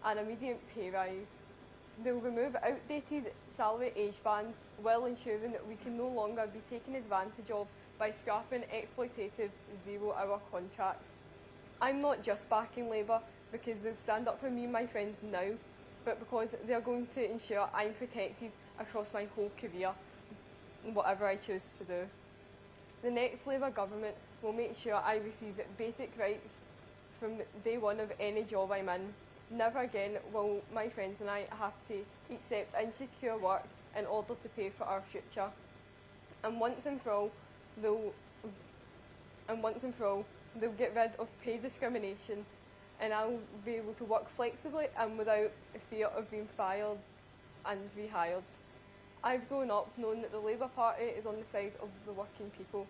an immediate pay rise. They'll remove outdated salary age bands while ensuring that we can no longer be taken advantage of by scrapping exploitative zero-hour contracts. I'm not just backing Labour because they'll stand up for me and my friends now, but because they're going to ensure I'm protected across my whole career, whatever I choose to do. The next Labour government will make sure I receive basic rights from day one of any job I'm in. Never again will my friends and I have to accept insecure work in order to pay for our future. And once and for all, they'll get rid of pay discrimination, and I'll be able to work flexibly and without fear of being fired and rehired. I've grown up knowing that the Labour Party is on the side of the working people.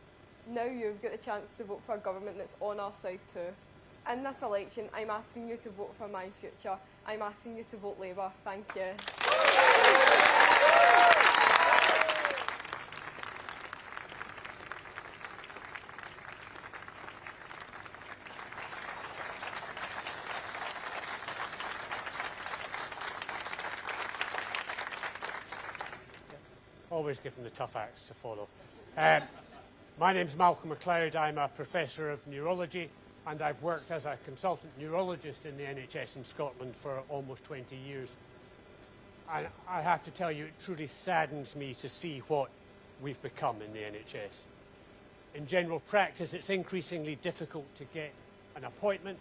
Now you've got the chance to vote for a government that's on our side too. In this election, I'm asking you to vote for my future. I'm asking you to vote Labour. Thank you. Always give them the tough acts to follow. My name's Malcolm MacLeod. I'm a professor of neurology, and I've worked as a consultant neurologist in the NHS in Scotland for almost 20 years. And I have to tell you, it truly saddens me to see what we've become in the NHS. In general practice, it's increasingly difficult to get an appointment.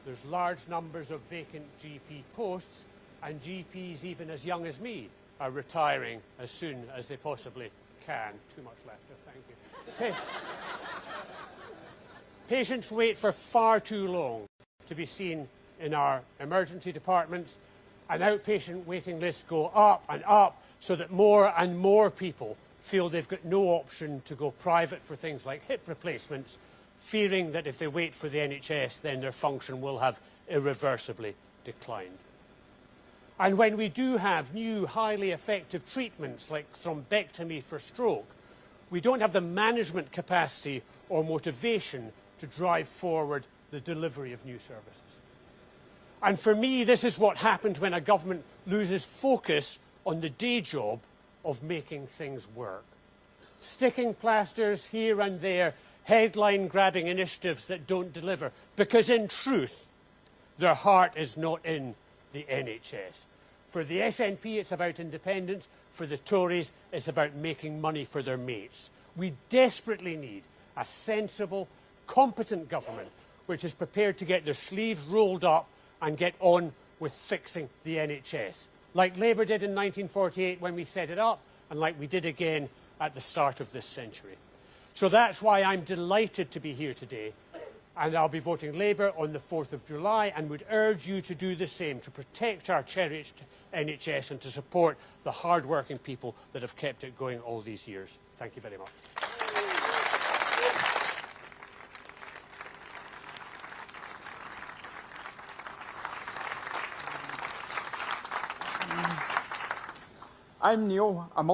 There's large numbers of vacant GP posts, and GPs, even as young as me, are retiring as soon as they possibly can. Too much laughter, thank you. Patients wait for far too long to be seen in our emergency departments, and outpatient waiting lists go up and up so that more and more people feel they've got no option to go private for things like hip replacements, fearing that if they wait for the NHS, then their function will have irreversibly declined. And when we do have new, highly effective treatments like thrombectomy for stroke, we don't have the management capacity or motivation to drive forward the delivery of new services. And for me, this is what happens when a government loses focus on the day job of making things work. Sticking plasters here and there, headline-grabbing initiatives that don't deliver, because in truth, their heart is not in the NHS. For the SNP, it's about independence. For the Tories, it's about making money for their mates. We desperately need a sensible, competent government which is prepared to get their sleeves rolled up and get on with fixing the NHS, like Labour did in 1948 when we set it up, and like we did again at the start of this century. So that's why I'm delighted to be here today, and I'll be voting Labour on the 4th of July, and would urge you to do the same, to protect our cherished NHS and to support the hard-working people that have kept it going all these years. Thank you very much. I'm Neil. I'm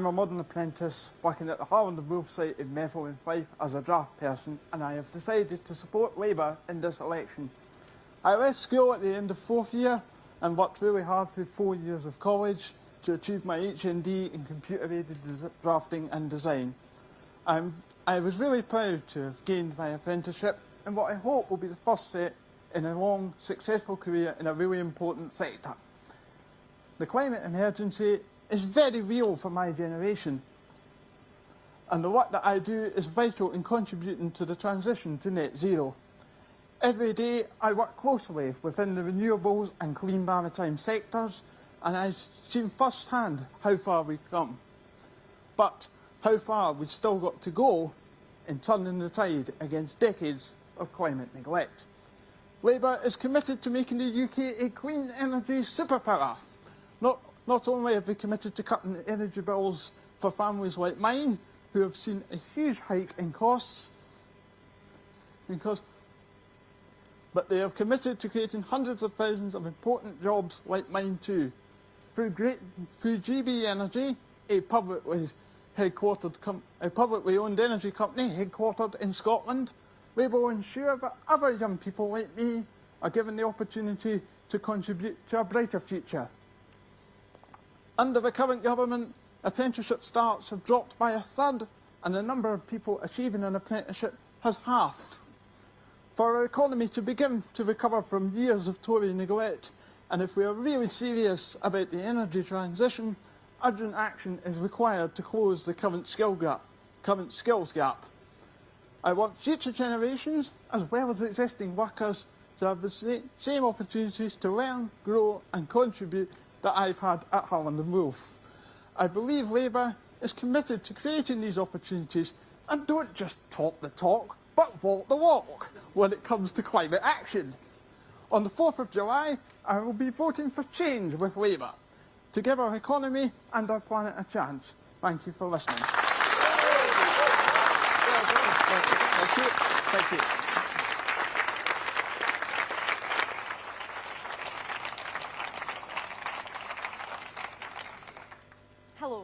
a modern apprentice working at the Holyrood Wolf site in Methil in Fife as a draft person, and I have decided to support Labour in this election. I left school at the end of 4th year and worked really hard for 4 years of college to achieve my HND in computer-aided drafting and design. I was really proud to have gained my apprenticeship in what I hope will be the first step in a long, successful career in a really important sector. The climate emergency is very real for my generation, and the work that I do is vital in contributing to the transition to net zero. Every day I work closely within the renewables and clean maritime sectors, and I've seen firsthand how far we've come. But how far we've still got to go in turning the tide against decades of climate neglect. Labour is committed to making the UK a clean energy superpower. Not only have we committed to cutting energy bills for families like mine, who have seen a huge hike in costs, but they have committed to creating hundreds of thousands of important jobs like mine too. Through GB Energy, a publicly owned energy company headquartered in Scotland, Labour will ensure that other young people like me are given the opportunity to contribute to a brighter future. Under the current government, apprenticeship starts have dropped by a third, and the number of people achieving an apprenticeship has halved. For our economy to begin to recover from years of Tory neglect, and if we are really serious about the energy transition, urgent action is required to close the current skills gap. I want future generations, as well as existing workers, to have the same opportunities to learn, grow and contribute that I've had at Holland and Wolf. I believe Labour is committed to creating these opportunities and don't just talk the talk, but walk the walk when it comes to climate action. On the 4th of July, I will be voting for change with Labour to give our economy and our planet a chance. Thank you for listening. Thank you. Thank you. Hello,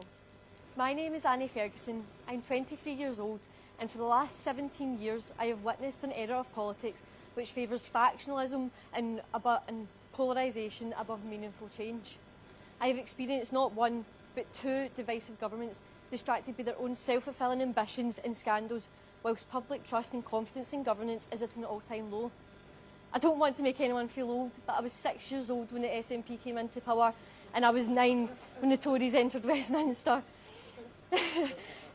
my name is Annie Ferguson. I'm 23 years old, and for the last 17 years I have witnessed an era of politics which favours factionalism and polarisation above meaningful change. I have experienced not one, but two divisive governments distracted by their own self-fulfilling ambitions and scandals, whilst public trust and confidence in governance is at an all-time low. I don't want to make anyone feel old, but I was 6 years old when the SNP came into power, and I was 9 when the Tories entered Westminster.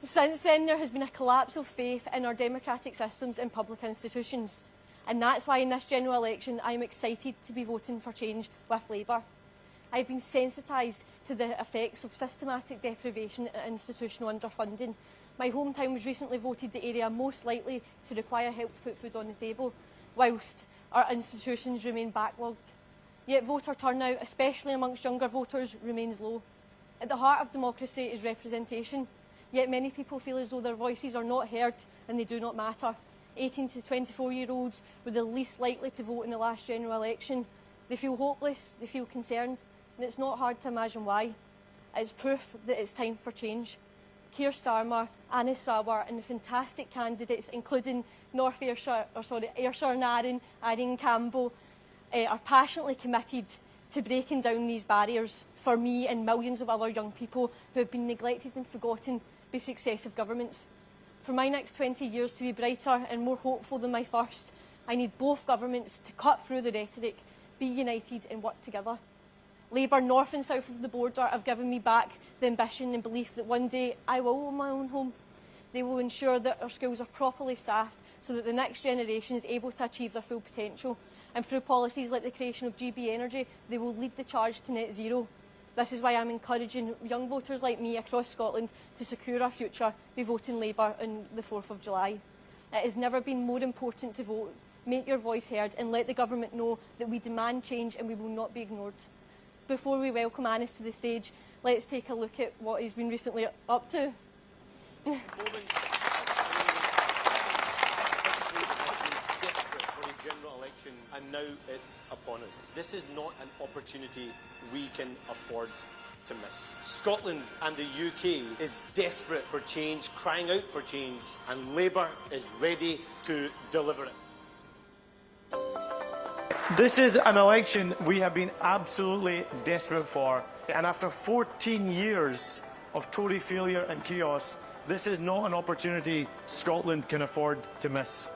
Since then, there has been a collapse of faith in our democratic systems and public institutions. And that's why in this general election, I am excited to be voting for change with Labour. I have been sensitised to the effects of systematic deprivation and institutional underfunding. My hometown was recently voted the area most likely to require help to put food on the table, whilst our institutions remain backlogged. Yet voter turnout, especially amongst younger voters, remains low. At the heart of democracy is representation, yet many people feel as though their voices are not heard and they do not matter. 18 to 24-year-olds were the least likely to vote in the last general election. They feel hopeless, they feel concerned, and it's not hard to imagine why. It's proof that it's time for change. Keir Starmer, Anas Sarwar and the fantastic candidates, including Ayrshire and Arjen Campbell, are passionately committed to breaking down these barriers for me and millions of other young people who have been neglected and forgotten by successive governments. For my next 20 years to be brighter and more hopeful than my first, I need both governments to cut through the rhetoric, be united and work together. Labour, north and south of the border, have given me back the ambition and belief that one day I will own my own home. They will ensure that our schools are properly staffed so that the next generation is able to achieve their full potential. And through policies like the creation of GB Energy, they will lead the charge to net zero. This is why I'm encouraging young voters like me across Scotland to secure our future by voting Labour on the 4th of July. It has never been more important to vote, make your voice heard and let the government know that we demand change and we will not be ignored. Before we welcome Anas to the stage, let's take a look at what he's been recently up to. General election, and now it's upon us. This is not an opportunity we can afford to miss. Scotland and the UK is desperate for change, crying out for change, and Labour is ready to deliver it. This is an election we have been absolutely desperate for, and after 14 years of Tory failure and chaos, this is not an opportunity Scotland can afford to miss.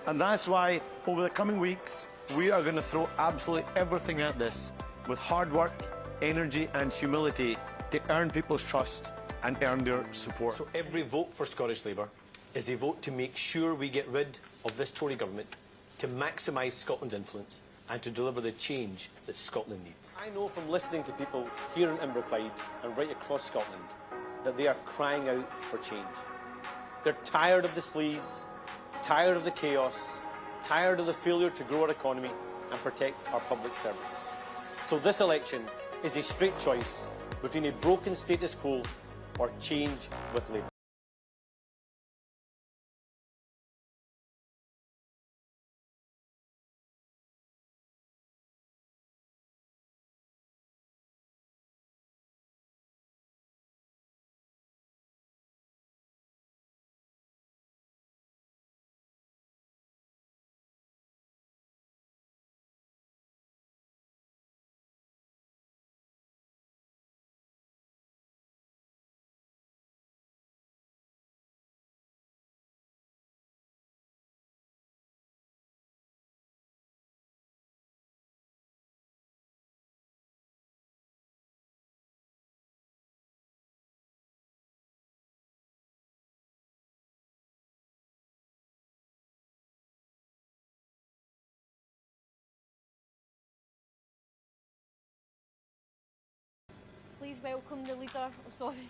And that's why, over the coming weeks, we are going to throw absolutely everything at this, with hard work, energy and humility to earn people's trust and earn their support. So every vote for Scottish Labour is a vote to make sure we get rid of this Tory government, to maximise Scotland's influence and to deliver the change that Scotland needs. I know from listening to people here in Inverclyde and right across Scotland that they are crying out for change. They're tired of the sleaze, tired of the chaos, tired of the failure to grow our economy and protect our public services. So this election is a straight choice between a broken status quo or change with Labour. please welcome the leader. Oh, sorry.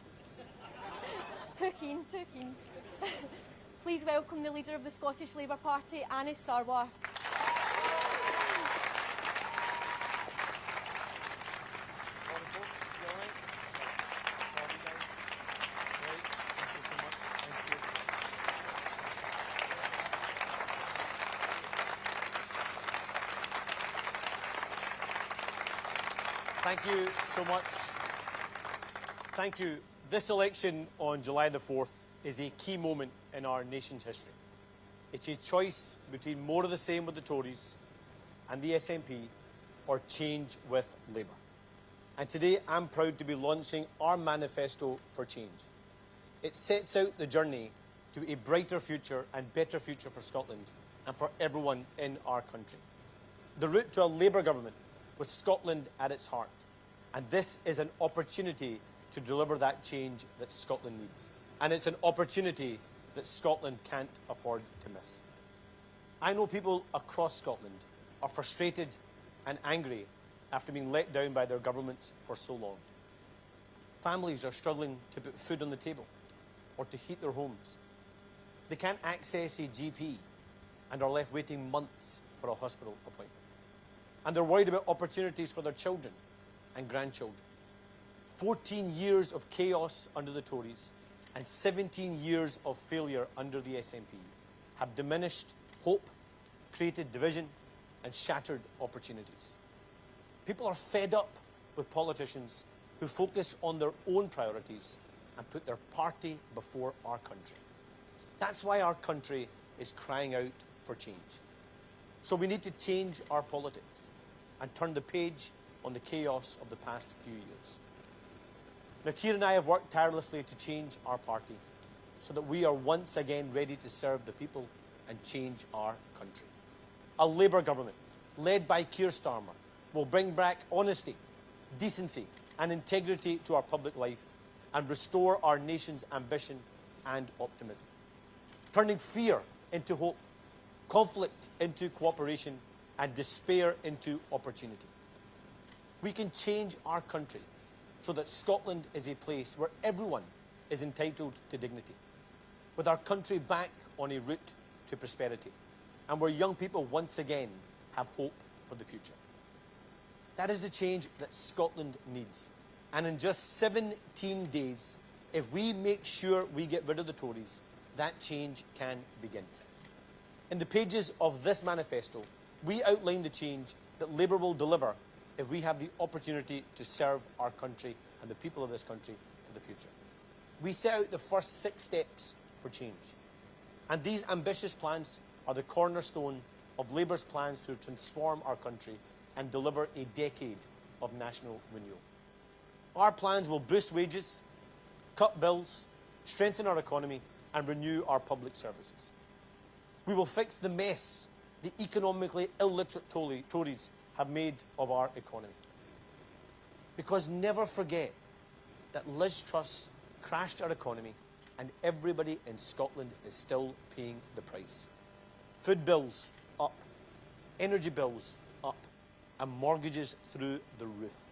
Too keen. Please welcome the leader of the Scottish Labour Party, Anas Sarwar. Thank you so much. Thank you. This election on July the 4th is a key moment in our nation's history. It's a choice between more of the same with the Tories and the SNP or change with Labour. And today I'm proud to be launching our Manifesto for Change. It sets out the journey to a brighter future and better future for Scotland and for everyone in our country. The route to a Labour government with Scotland at its heart. And this is an opportunity to deliver that change that Scotland needs. And it's an opportunity that Scotland can't afford to miss. I know people across Scotland are frustrated and angry after being let down by their governments for so long. Families are struggling to put food on the table or to heat their homes. They can't access a GP and are left waiting months for a hospital appointment. And they're worried about opportunities for their children and grandchildren. 14 years of chaos under the Tories and 17 years of failure under the SNP have diminished hope, created division, and shattered opportunities. People are fed up with politicians who focus on their own priorities and put their party before our country. That's why our country is crying out for change. So we need to change our politics and turn the page on the chaos of the past few years. Now, Keir and I have worked tirelessly to change our party so that we are once again ready to serve the people and change our country. A Labour government, led by Keir Starmer, will bring back honesty, decency and integrity to our public life and restore our nation's ambition and optimism, turning fear into hope, conflict into cooperation and despair into opportunity. We can change our country so that Scotland is a place where everyone is entitled to dignity, with our country back on a route to prosperity, and where young people once again have hope for the future. That is the change that Scotland needs. And in just 17 days, if we make sure we get rid of the Tories, that change can begin. In the pages of this manifesto, we outline the change that Labour will deliver if we have the opportunity to serve our country and the people of this country for the future. We set out the first 6 steps for change. And these ambitious plans are the cornerstone of Labour's plans to transform our country and deliver a decade of national renewal. Our plans will boost wages, cut bills, strengthen our economy, and renew our public services. We will fix the mess the economically illiterate Tories have made of our economy. Because never forget that Liz Truss crashed our economy and everybody in Scotland is still paying the price. Food bills up, energy bills up, and mortgages through the roof.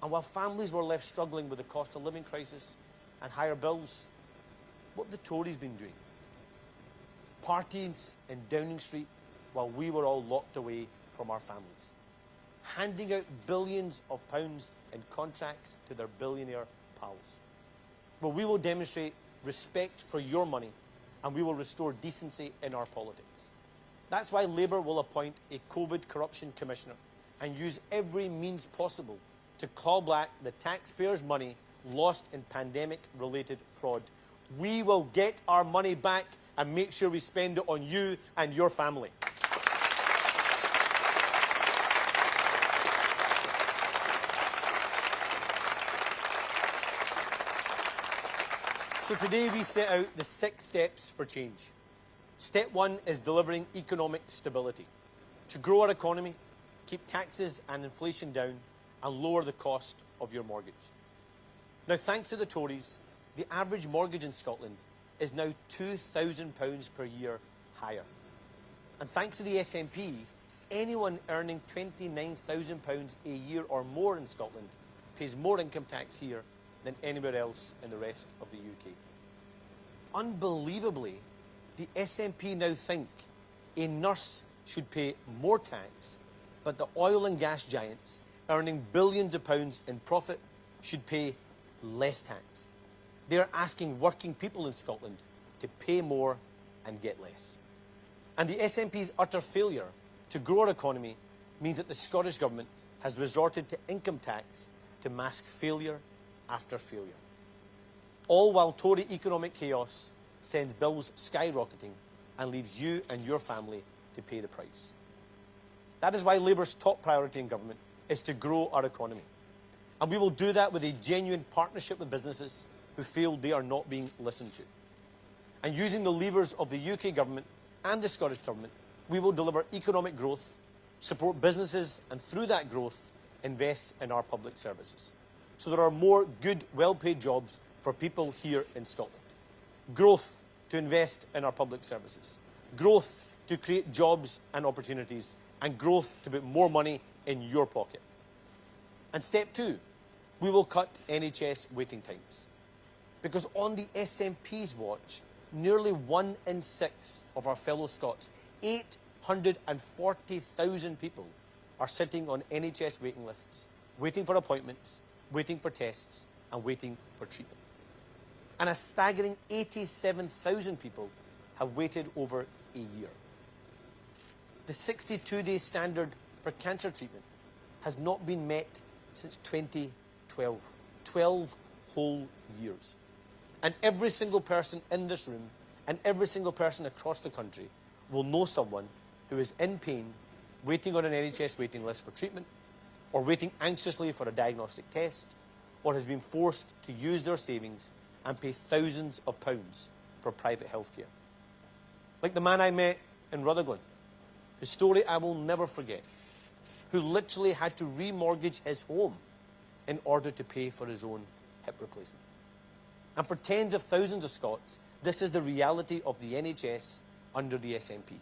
And while families were left struggling with the cost of living crisis and higher bills, what have the Tories been doing? Parties in Downing Street while we were all locked away from our families, handing out billions of pounds in contracts to their billionaire pals. Well, we will demonstrate respect for your money and we will restore decency in our politics. That's why Labour will appoint a COVID corruption commissioner and use every means possible to claw back the taxpayers' money lost in pandemic-related fraud. We will get our money back and make sure we spend it on you and your family. So today we set out the 6 steps for change. Step 1 is delivering economic stability. To grow our economy, keep taxes and inflation down, and lower the cost of your mortgage. Now, thanks to the Tories, the average mortgage in Scotland is now £2,000 per year higher. And thanks to the SNP, anyone earning £29,000 a year or more in Scotland pays more income tax here than anywhere else in the rest of the UK. Unbelievably, the SNP now think a nurse should pay more tax, but the oil and gas giants earning billions of pounds in profit should pay less tax. They are asking working people in Scotland to pay more and get less. And the SNP's utter failure to grow our economy means that the Scottish Government has resorted to income tax to mask failure after failure. All while Tory economic chaos sends bills skyrocketing and leaves you and your family to pay the price. That is why Labour's top priority in government is to grow our economy. And we will do that with a genuine partnership with businesses who feel they are not being listened to. And using the levers of the UK government and the Scottish Government, we will deliver economic growth, support businesses, and through that growth, invest in our public services. So there are more good, well-paid jobs for people here in Scotland. Growth to invest in our public services. Growth to create jobs and opportunities. And growth to put more money in your pocket. And step two, we will cut NHS waiting times. Because on the SNP's watch, nearly 1 in 6 of our fellow Scots, 840,000 people, are sitting on NHS waiting lists, waiting for appointments, waiting for tests, and waiting for treatment. And a staggering 87,000 people have waited over a year. The 62-day standard for cancer treatment has not been met since 2012. 12 whole years. And every single person in this room and every single person across the country will know someone who is in pain, waiting on an NHS waiting list for treatment, or waiting anxiously for a diagnostic test, or has been forced to use their savings and pay thousands of pounds for private healthcare. Like the man I met in Rutherglen, whose story I will never forget, who literally had to remortgage his home in order to pay for his own hip replacement. And for tens of thousands of Scots, this is the reality of the NHS under the SNP.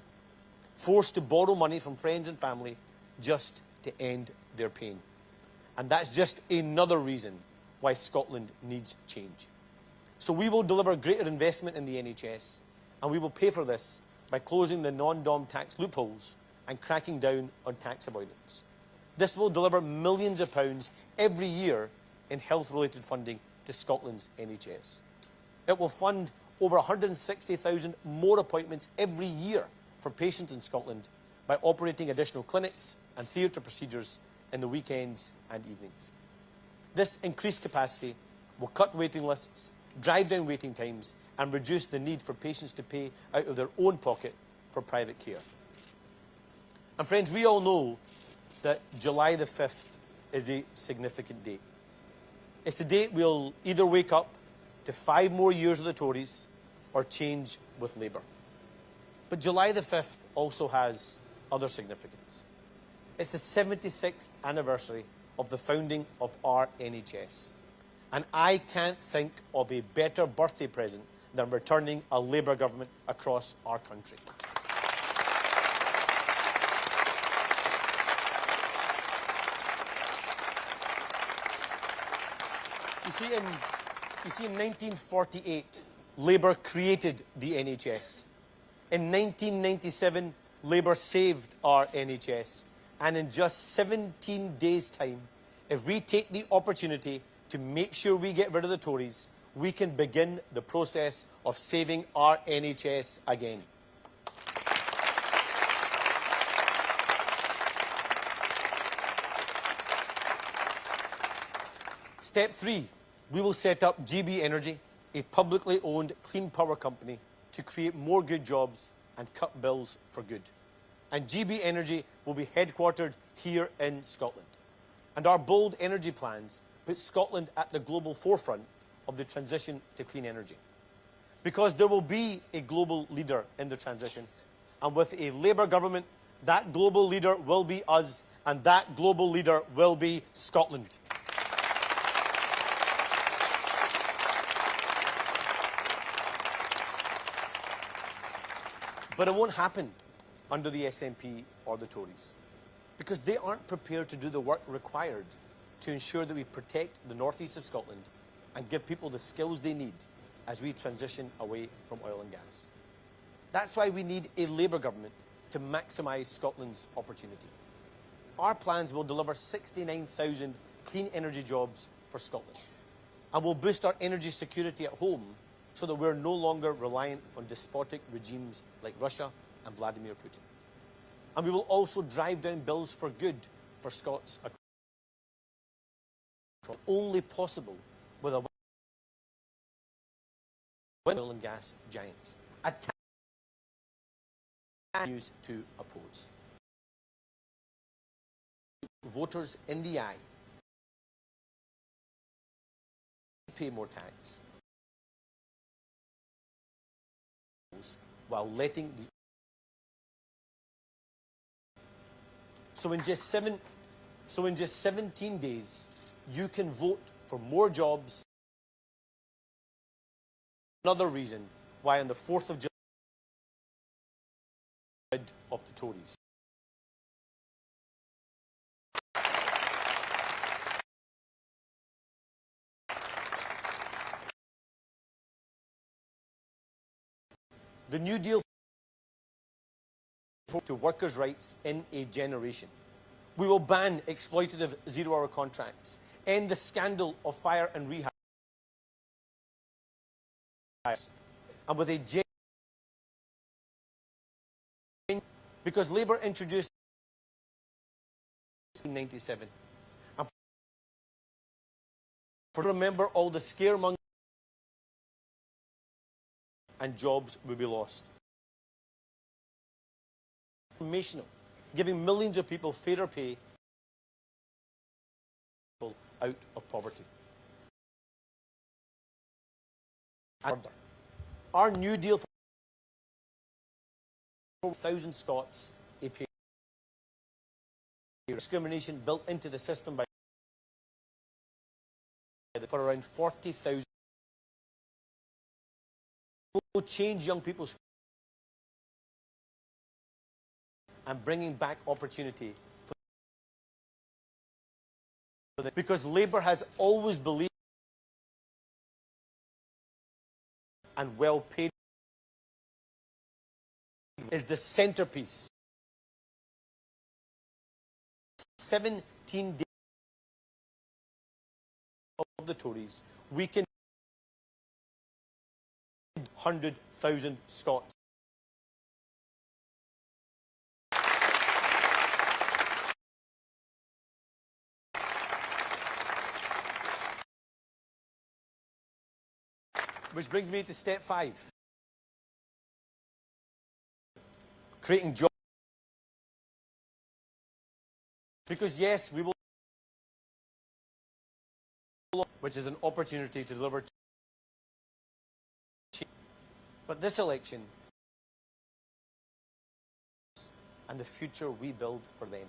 Forced to borrow money from friends and family just to end their pain. And that's just another reason why Scotland needs change. So we will deliver greater investment in the NHS, and we will pay for this by closing the non-dom tax loopholes and cracking down on tax avoidance. This will deliver millions of pounds every year in health-related funding to Scotland's NHS. It will fund over 160,000 more appointments every year for patients in Scotland by operating additional clinics and theatre procedures in the weekends and evenings. This increased capacity will cut waiting lists, drive down waiting times, and reduce the need for patients to pay out of their own pocket for private care. And friends, we all know that July the 5th is a significant date. It's a date we'll either wake up to 5 more years of the Tories or change with Labour. But July the 5th also has other significance. It's the 76th anniversary of the founding of our NHS. And I can't think of a better birthday present than returning a Labour government across our country. You see, in 1948, Labour created the NHS. In 1997, Labour saved our NHS. And in just 17 days' time, if we take the opportunity to make sure we get rid of the Tories, we can begin the process of saving our NHS again. Step 3, we will set up GB Energy, a publicly owned clean power company, to create more good jobs and cut bills for good. And GB Energy will be headquartered here in Scotland. And our bold energy plans put Scotland at the global forefront of the transition to clean energy. Because there will be a global leader in the transition. And with a Labour government, that global leader will be us, and that global leader will be Scotland. But it won't happen under the SNP or the Tories, because they aren't prepared to do the work required to ensure that we protect the northeast of Scotland and give people the skills they need as we transition away from oil and gas. That's why we need a Labour government to maximise Scotland's opportunity. Our plans will deliver 69,000 clean energy jobs for Scotland and will boost our energy security at home so that we're no longer reliant on despotic regimes like Russia and Vladimir Putin. And we will also drive down bills for good for Scots across. Only possible with a oil and gas giants. A news to oppose. Voters in the eye. Pay more tax while letting the so in just 17 days you can vote for more jobs. Another reason why on the 4th of July of the Tories. The New Deal to workers' rights in a generation. We will ban exploitative zero-hour contracts, end the scandal of fire and rehab, and with a because Labour introduced in 1997, and for remember all the scaremongering and jobs will be lost. Transformational, giving millions of people fairer pay out of poverty. And our New Deal for 4,000 Scots a pay discrimination built into the system by for around 40,000 will change young people's and bringing back opportunity for them. Because Labour has always believed and well paid is the centrepiece. 17 days of the Tories, we can 100,000 Scots. Which brings me to step 5. Creating jobs. Because yes, we will, which is an opportunity to deliver change. But this election and the future we build for them.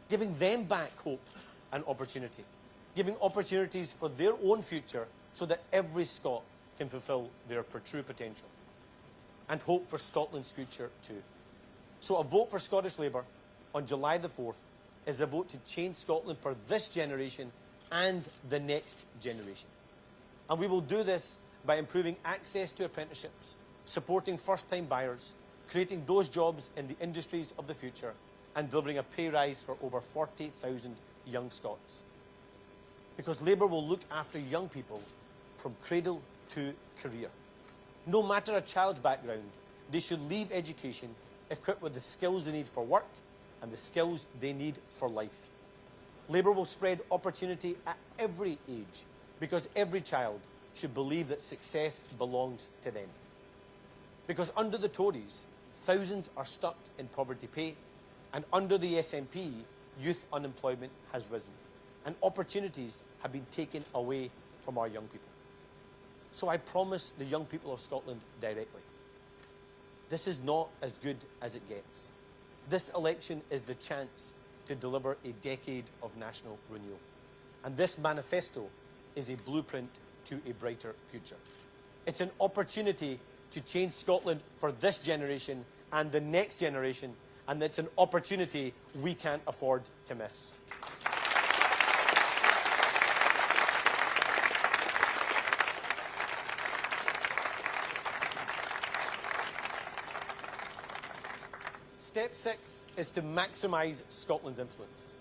Giving them back hope and opportunity. Giving opportunities for their own future so that every Scot can fulfil their true potential. And hope for Scotland's future too. So a vote for Scottish Labour on July the 4th is a vote to change Scotland for this generation and the next generation. And we will do this by improving access to apprenticeships, supporting first-time buyers, creating those jobs in the industries of the future, and delivering a pay rise for over 40,000 young Scots. Because Labour will look after young people from cradle to career. No matter a child's background, they should leave education equipped with the skills they need for work and the skills they need for life. Labour will spread opportunity at every age because every child should believe that success belongs to them. Because under the Tories, thousands are stuck in poverty pay, and under the SNP, youth unemployment has risen, and opportunities have been taken away from our young people. So I promise the young people of Scotland directly, this is not as good as it gets. This election is the chance to deliver a decade of national renewal. And this manifesto is a blueprint to a brighter future. It's an opportunity to change Scotland for this generation and the next generation, and it's an opportunity we can't afford to miss. Step 6 is to maximise Scotland's influence.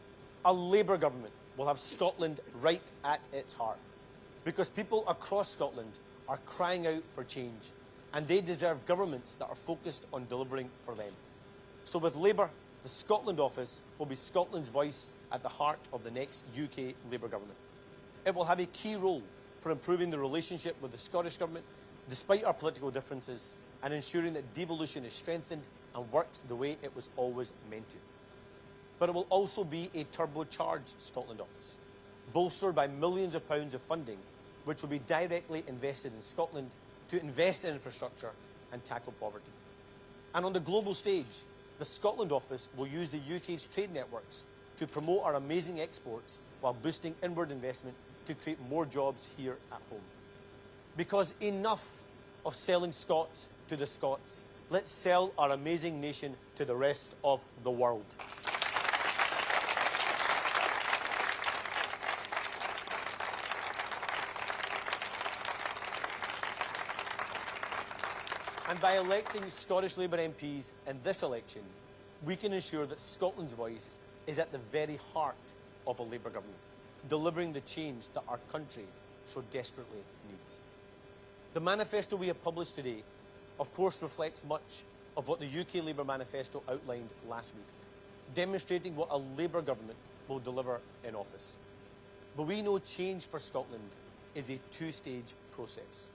A Labour government will have Scotland right at its heart, because people across Scotland are crying out for change, and they deserve governments that are focused on delivering for them. So with Labour, the Scotland office will be Scotland's voice at the heart of the next UK Labour government. It will have a key role for improving the relationship with the Scottish Government, despite our political differences, and ensuring that devolution is strengthened and works the way it was always meant to. But it will also be a turbocharged Scotland office, bolstered by millions of pounds of funding, which will be directly invested in Scotland to invest in infrastructure and tackle poverty. And on the global stage, the Scotland office will use the UK's trade networks to promote our amazing exports while boosting inward investment to create more jobs here at home. Because enough of selling Scots to the Scots. Let's sell our amazing nation to the rest of the world. And by electing Scottish Labour MPs in this election, we can ensure that Scotland's voice is at the very heart of a Labour government, delivering the change that our country so desperately needs. The manifesto we have published today, of course, reflects much of what the UK Labour Manifesto outlined last week, demonstrating what a Labour government will deliver in office. But we know change for Scotland is a two-stage process.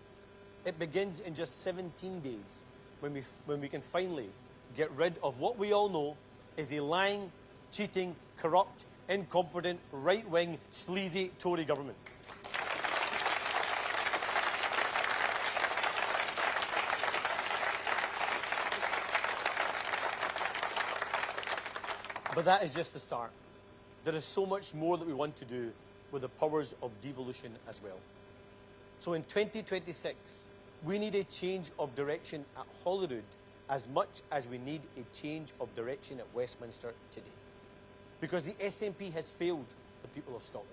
It begins in just 17 days when we can finally get rid of what we all know is a lying, cheating, corrupt, incompetent, right-wing, sleazy Tory government. But that is just the start. There is so much more that we want to do with the powers of devolution as well. So in 2026, we need a change of direction at Holyrood as much as we need a change of direction at Westminster today. Because the SNP has failed the people of Scotland,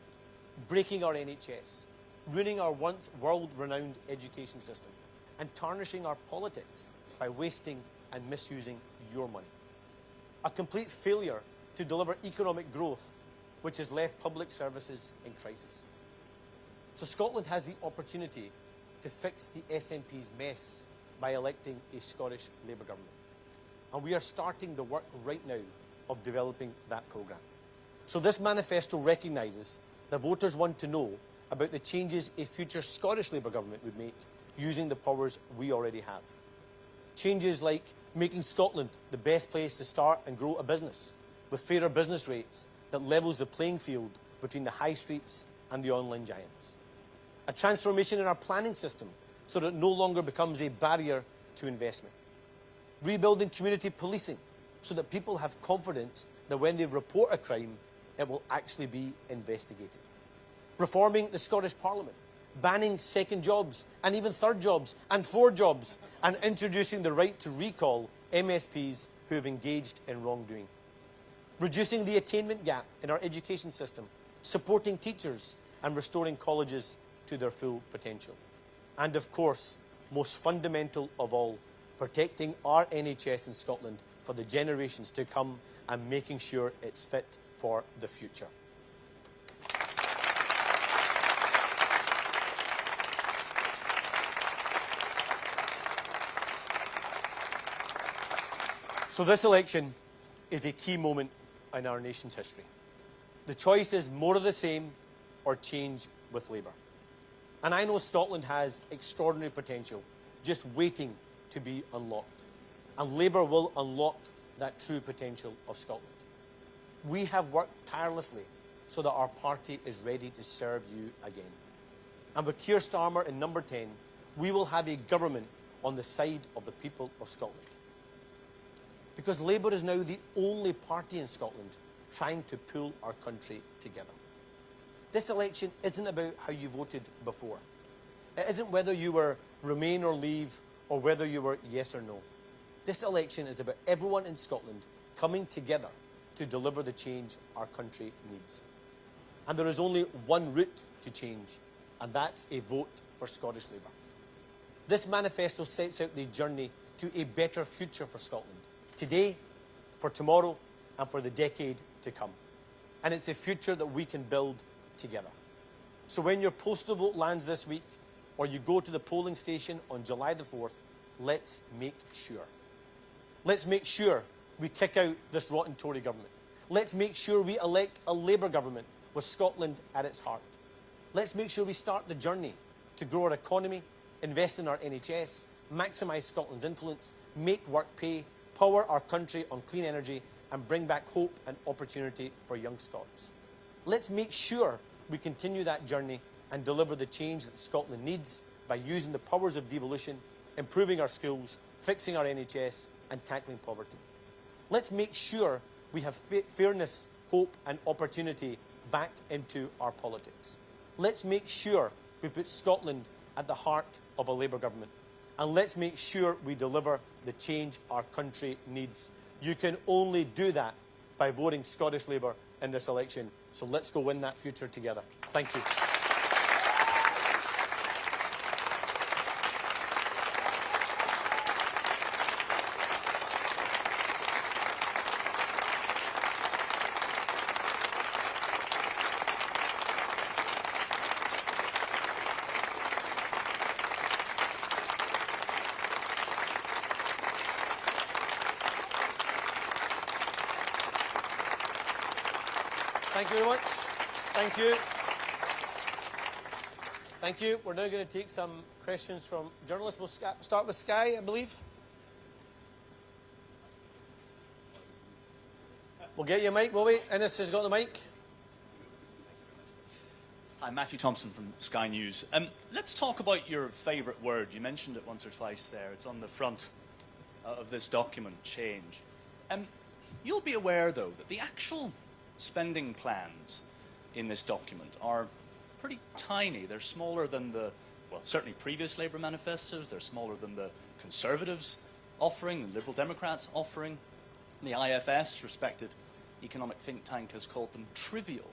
breaking our NHS, ruining our once world-renowned education system, and tarnishing our politics by wasting and misusing your money. A complete failure to deliver economic growth, which has left public services in crisis. So Scotland has the opportunity to fix the SNP's mess by electing a Scottish Labour government. And we are starting the work right now of developing that programme. So this manifesto recognises that voters want to know about the changes a future Scottish Labour government would make using the powers we already have. Changes like making Scotland the best place to start and grow a business, with fairer business rates that levels the playing field between the high streets and the online giants. A transformation in our planning system so that it no longer becomes a barrier to investment. Rebuilding community policing so that people have confidence that when they report a crime, it will actually be investigated. Reforming the Scottish Parliament, banning second jobs and even third jobs and fourth jobs, and introducing the right to recall MSPs who have engaged in wrongdoing. Reducing the attainment gap in our education system, supporting teachers and restoring colleges to their full potential. And of course, most fundamental of all, protecting our NHS in Scotland for the generations to come and making sure it's fit for the future. So this election is a key moment in our nation's history. The choice is more of the same or change with Labour. And I know Scotland has extraordinary potential just waiting to be unlocked. And Labour will unlock that true potential of Scotland. We have worked tirelessly so that our party is ready to serve you again. And with Keir Starmer in number 10, we will have a government on the side of the people of Scotland. Because Labour is now the only party in Scotland trying to pull our country together. This election isn't about how you voted before. It isn't whether you were Remain or Leave or whether you were yes or no. This election is about everyone in Scotland coming together to deliver the change our country needs. And there is only one route to change, and that's a vote for Scottish Labour. This manifesto sets out the journey to a better future for Scotland, today for tomorrow and for the decade to come. And it's a future that we can build together. So when your postal vote lands this week, or you go to the polling station on July the 4th, let's make sure. Let's make sure we kick out this rotten Tory government. Let's make sure we elect a Labour government with Scotland at its heart. Let's make sure we start the journey to grow our economy, invest in our NHS, maximise Scotland's influence, make work pay, power our country on clean energy, and bring back hope and opportunity for young Scots. Let's make sure we continue that journey and deliver the change that Scotland needs by using the powers of devolution, improving our schools, fixing our NHS, and tackling poverty. Let's make sure we have fairness, hope, and opportunity back into our politics. Let's make sure we put Scotland at the heart of a Labour government. And let's make sure we deliver the change our country needs. You can only do that by voting Scottish Labour in this election. So let's go win that future together. Thank you. Thank you very much. Thank you. Thank you. We're now going to take some questions from journalists. We'll start with Sky, I believe. We'll get you a mic, will we? Anas has got the mic. Hi, Matthew Thompson from Sky News. Let's talk about your favourite word. You mentioned it once or twice there. It's on the front of this document, change. You'll be aware, though, that the actual spending plans in this document are pretty tiny. They're smaller than the, well, certainly previous Labour manifestos. They're smaller than the Conservatives offering, the Liberal Democrats offering. The IFS, respected economic think tank, has called them trivial.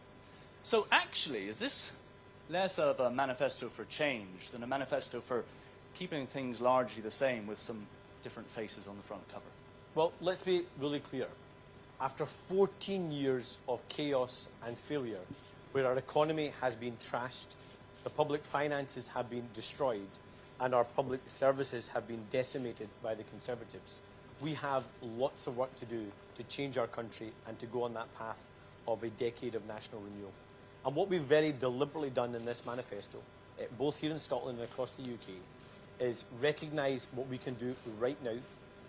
So actually, is this less of a manifesto for change than a manifesto for keeping things largely the same with some different faces on the front cover? Well, let's be really clear. After 14 years of chaos and failure, where our economy has been trashed, the public finances have been destroyed, and our public services have been decimated by the Conservatives, we have lots of work to do to change our country and to go on that path of a decade of national renewal. And what we've very deliberately done in this manifesto, both here in Scotland and across the UK, is recognise what we can do right now,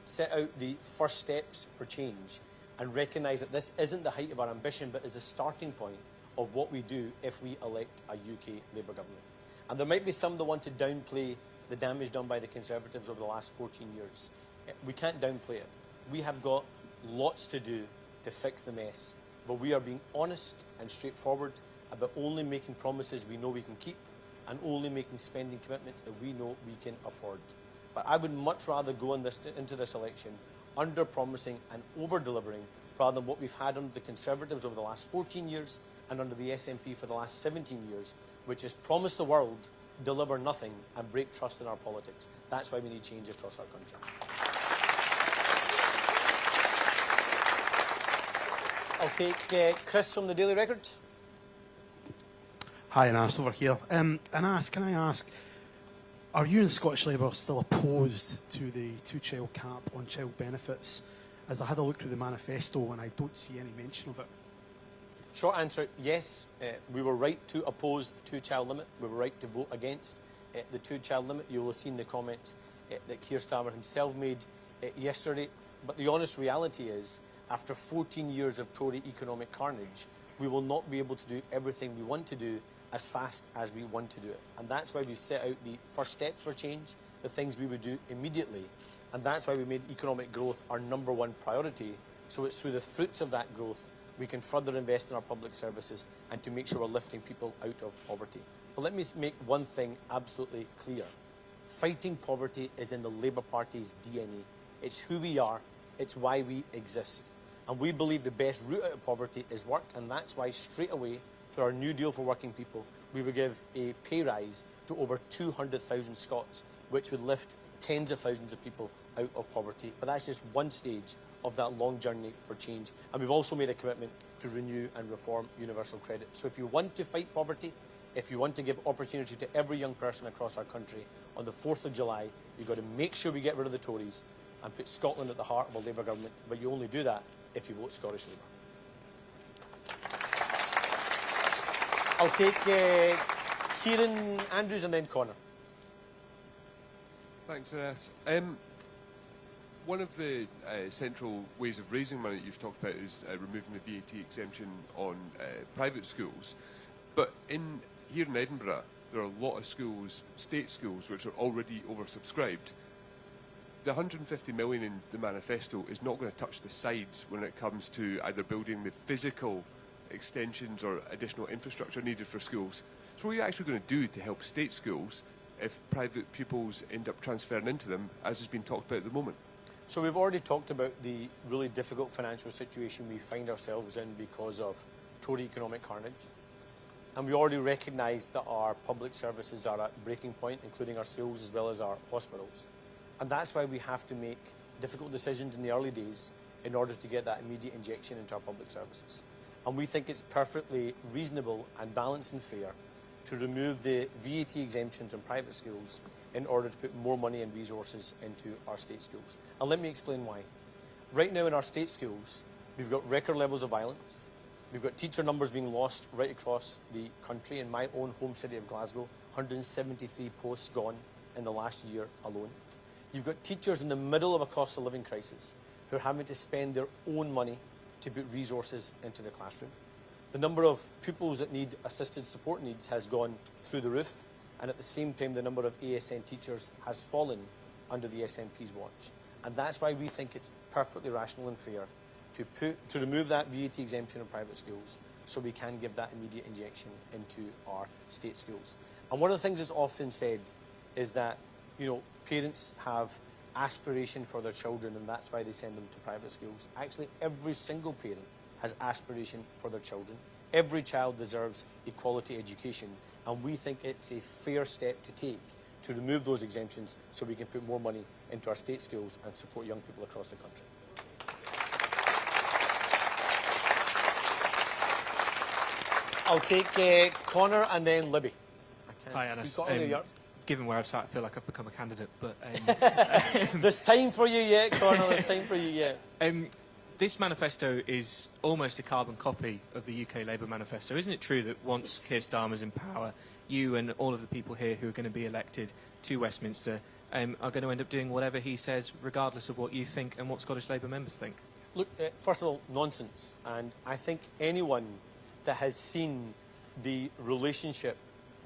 set out the first steps for change, and recognise that this isn't the height of our ambition, but is the starting point of what we do if we elect a UK Labour government. And there might be some that want to downplay the damage done by the Conservatives over the last 14 years. We can't downplay it. We have got lots to do to fix the mess, but we are being honest and straightforward about only making promises we know we can keep and only making spending commitments that we know we can afford. But I would much rather go into this election under-promising and over-delivering rather than what we've had under the Conservatives over the last 14 years and under the SNP for the last 17 years, which is promise the world, deliver nothing, and break trust in our politics. That's why we need change across our country. I'll take Chris from the Daily Record. Hi, Anas, over here. Anas, can I ask, are you and Scottish Labour still opposed to the two-child cap on child benefits? As I had a look through the manifesto and I don't see any mention of it. Short answer, yes. We were right to oppose the two-child limit. We were right to vote against the two-child limit. You will have seen the comments that Keir Starmer himself made yesterday. But the honest reality is, after 14 years of Tory economic carnage, we will not be able to do everything we want to do as fast as we want to do it. And that's why we've set out the first steps for change, the things we would do immediately. And that's why we made economic growth our #1 priority. So it's through the fruits of that growth we can further invest in our public services and to make sure we're lifting people out of poverty. But let me make one thing absolutely clear. Fighting poverty is in the Labour Party's DNA. It's who we are. It's why we exist. And we believe the best route out of poverty is work, and that's why straight away, through our New Deal for Working People, we would give a pay rise to over 200,000 Scots, which would lift tens of thousands of people out of poverty. But that's just one stage of that long journey for change. And we've also made a commitment to renew and reform universal credit. So if you want to fight poverty, if you want to give opportunity to every young person across our country, on the 4th of July, you've got to make sure we get rid of the Tories and put Scotland at the heart of a Labour government. But you only do that if you vote Scottish Labour. I'll take Kieran Andrews and then Connor. Thanks, Anas. One of the central ways of raising money that you've talked about is removing the VAT exemption on private schools. But here in Edinburgh, there are a lot of schools, state schools, which are already oversubscribed. The 150 million in the manifesto is not going to touch the sides when it comes to either building the physical extensions or additional infrastructure needed for schools. So what are you actually going to do to help state schools if private pupils end up transferring into them, as has been talked about at the moment? So we've already talked about the really difficult financial situation we find ourselves in because of Tory economic carnage. And we already recognise that our public services are at breaking point, including our schools as well as our hospitals. And that's why we have to make difficult decisions in the early days in order to get that immediate injection into our public services. And we think it's perfectly reasonable and balanced and fair to remove the VAT exemptions on private schools in order to put more money and resources into our state schools. And let me explain why. Right now in our state schools, we've got record levels of violence. We've got teacher numbers being lost right across the country. In my own home city of Glasgow, 173 posts gone in the last year alone. You've got teachers in the middle of a cost of living crisis who are having to spend their own money to put resources into the classroom. The number of pupils that need assisted support needs has gone through the roof, and at the same time the number of ASN teachers has fallen under the SNP's watch. And that's why we think it's perfectly rational and fair to remove that VAT exemption in private schools so we can give that immediate injection into our state schools. And one of the things that's often said is that, you know, parents have aspiration for their children and that's why they send them to private schools. Actually, every single parent has aspiration for their children. Every child deserves equality education, and we think it's a fair step to take to remove those exemptions so we can put more money into our state schools and support young people across the country. I'll take Connor and then Libby. Hi, Anas. Given where I've sat, I feel like I've become a candidate, but... There's time for you yet, Connor, there's time for you yet. This manifesto is almost a carbon copy of the UK Labour manifesto. Isn't it true that once Keir Starmer's in power, you and all of the people here who are going to be elected to Westminster are going to end up doing whatever he says, regardless of what you think and what Scottish Labour members think? Look, first of all, nonsense. And I think anyone that has seen the relationship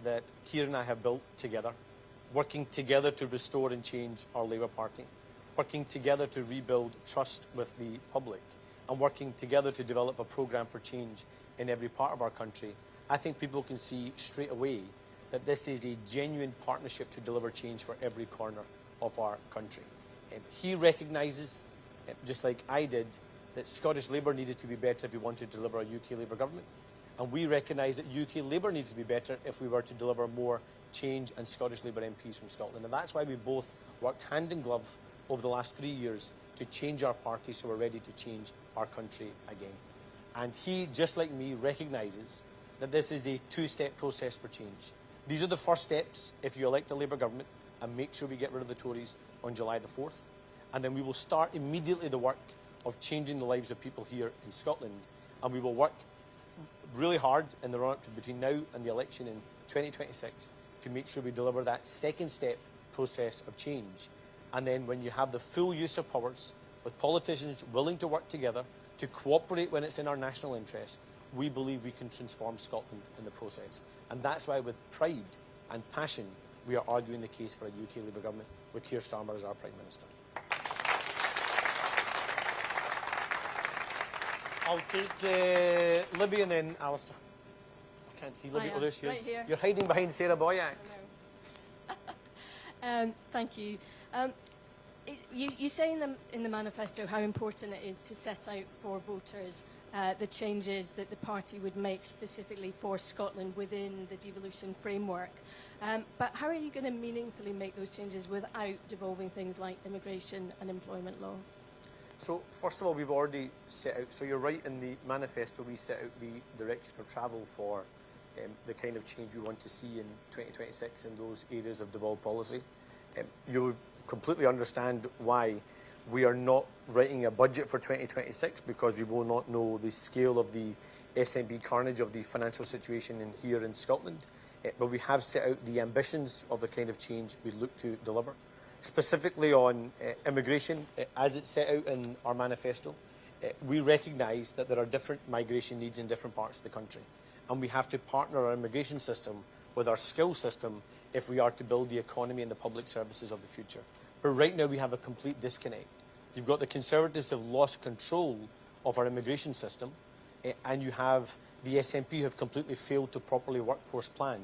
that Keir and I have built together, working together to restore and change our Labour Party, working together to rebuild trust with the public, and working together to develop a programme for change in every part of our country, I think people can see straight away that this is a genuine partnership to deliver change for every corner of our country. He recognises, just like I did, that Scottish Labour needed to be better if we wanted to deliver a UK Labour government. And we recognise that UK Labour needs to be better if we were to deliver more change and Scottish Labour MPs from Scotland. And that's why we both worked hand in glove over the last 3 years to change our party so we're ready to change our country again. And he, just like me, recognises that this is a two-step process for change. These are the first steps if you elect a Labour government and make sure we get rid of the Tories on July the 4th. And then we will start immediately the work of changing the lives of people here in Scotland. And we will work really hard in the run-up to between now and the election in 2026 to make sure we deliver that second step process of change. And then when you have the full use of powers, with politicians willing to work together, to cooperate when it's in our national interest, we believe we can transform Scotland in the process. And that's why with pride and passion, we are arguing the case for a UK Labour government with Keir Starmer as our Prime Minister. I'll take Libby and then Alistair. I can't see Libby. Oh, there she is. Right here. You're hiding behind Sarah Boyack. Thank you. You say in the manifesto how important it is to set out for voters the changes that the party would make specifically for Scotland within the devolution framework. But how are you going to meaningfully make those changes without devolving things like immigration and employment law? So, first of all, we've already set out, so you're right, in the manifesto we set out the direction of travel for the kind of change we want to see in 2026 in those areas of devolved policy. You'll completely understand why we are not writing a budget for 2026, because we will not know the scale of the SNP carnage of the financial situation here in Scotland. But we have set out the ambitions of the kind of change we look to deliver. Specifically on immigration, as it's set out in our manifesto, we recognise that there are different migration needs in different parts of the country, and we have to partner our immigration system with our skills system if we are to build the economy and the public services of the future. But right now we have a complete disconnect. You've got the Conservatives who have lost control of our immigration system, and you have the SNP who have completely failed to properly workforce plan,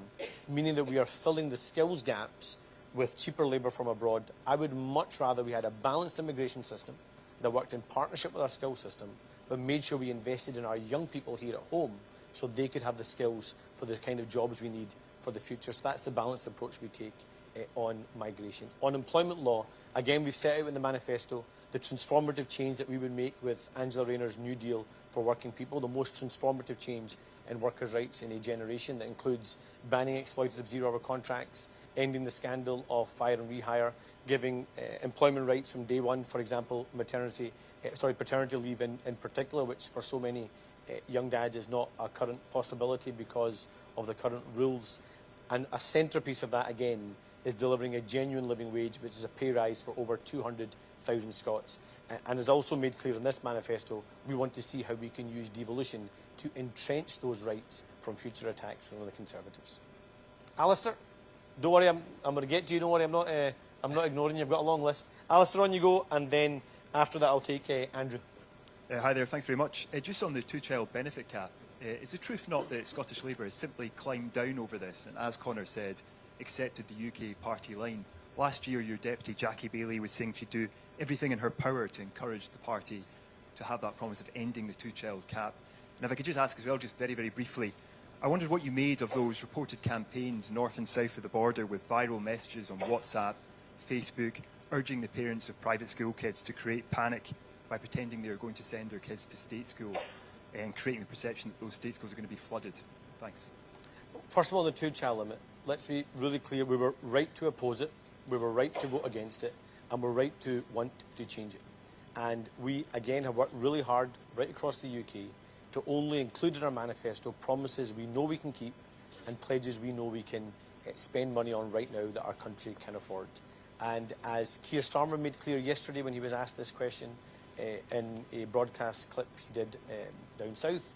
meaning that we are filling the skills gaps with cheaper labour from abroad. I would much rather we had a balanced immigration system that worked in partnership with our skills system, but made sure we invested in our young people here at home so they could have the skills for the kind of jobs we need for the future. So that's the balanced approach we take on migration. On employment law, again, we've set out in the manifesto the transformative change that we would make with Angela Rayner's New Deal for working people, the most transformative change in workers' rights in a generation, that includes banning exploitative zero-hour contracts, ending the scandal of fire and rehire, giving employment rights from day one, for example, paternity leave in particular, which for so many young dads is not a current possibility because of the current rules. And a centrepiece of that, again, is delivering a genuine living wage, which is a pay rise for over 200,000 Scots. And as also made clear in this manifesto, we want to see how we can use devolution to entrench those rights from future attacks from the Conservatives. Alistair, don't worry, I'm going to get to you. Don't worry, I'm not ignoring you. I've got a long list. Alistair, on you go, and then after that I'll take Andrew. Hi there, thanks very much. Just on the two-child benefit cap, is the truth not that Scottish Labour has simply climbed down over this and, as Conor said, accepted the UK party line? Last year, your deputy, Jackie Baillie, was saying she'd do everything in her power to encourage the party to have that promise of ending the two-child cap. And if I could just ask as well, just very, very briefly, I wondered what you made of those reported campaigns north and south of the border with viral messages on WhatsApp, Facebook, urging the parents of private school kids to create panic by pretending they are going to send their kids to state school and creating the perception that those state schools are going to be flooded. Thanks. First of all, the two-child limit. Let's be really clear. We were right to oppose it. We were right to vote against it. And we're right to want to change it. And we, again, have worked really hard right across the UK to only include in our manifesto promises we know we can keep and pledges we know we can spend money on right now that our country can afford. And as Keir Starmer made clear yesterday when he was asked this question in a broadcast clip he did down south,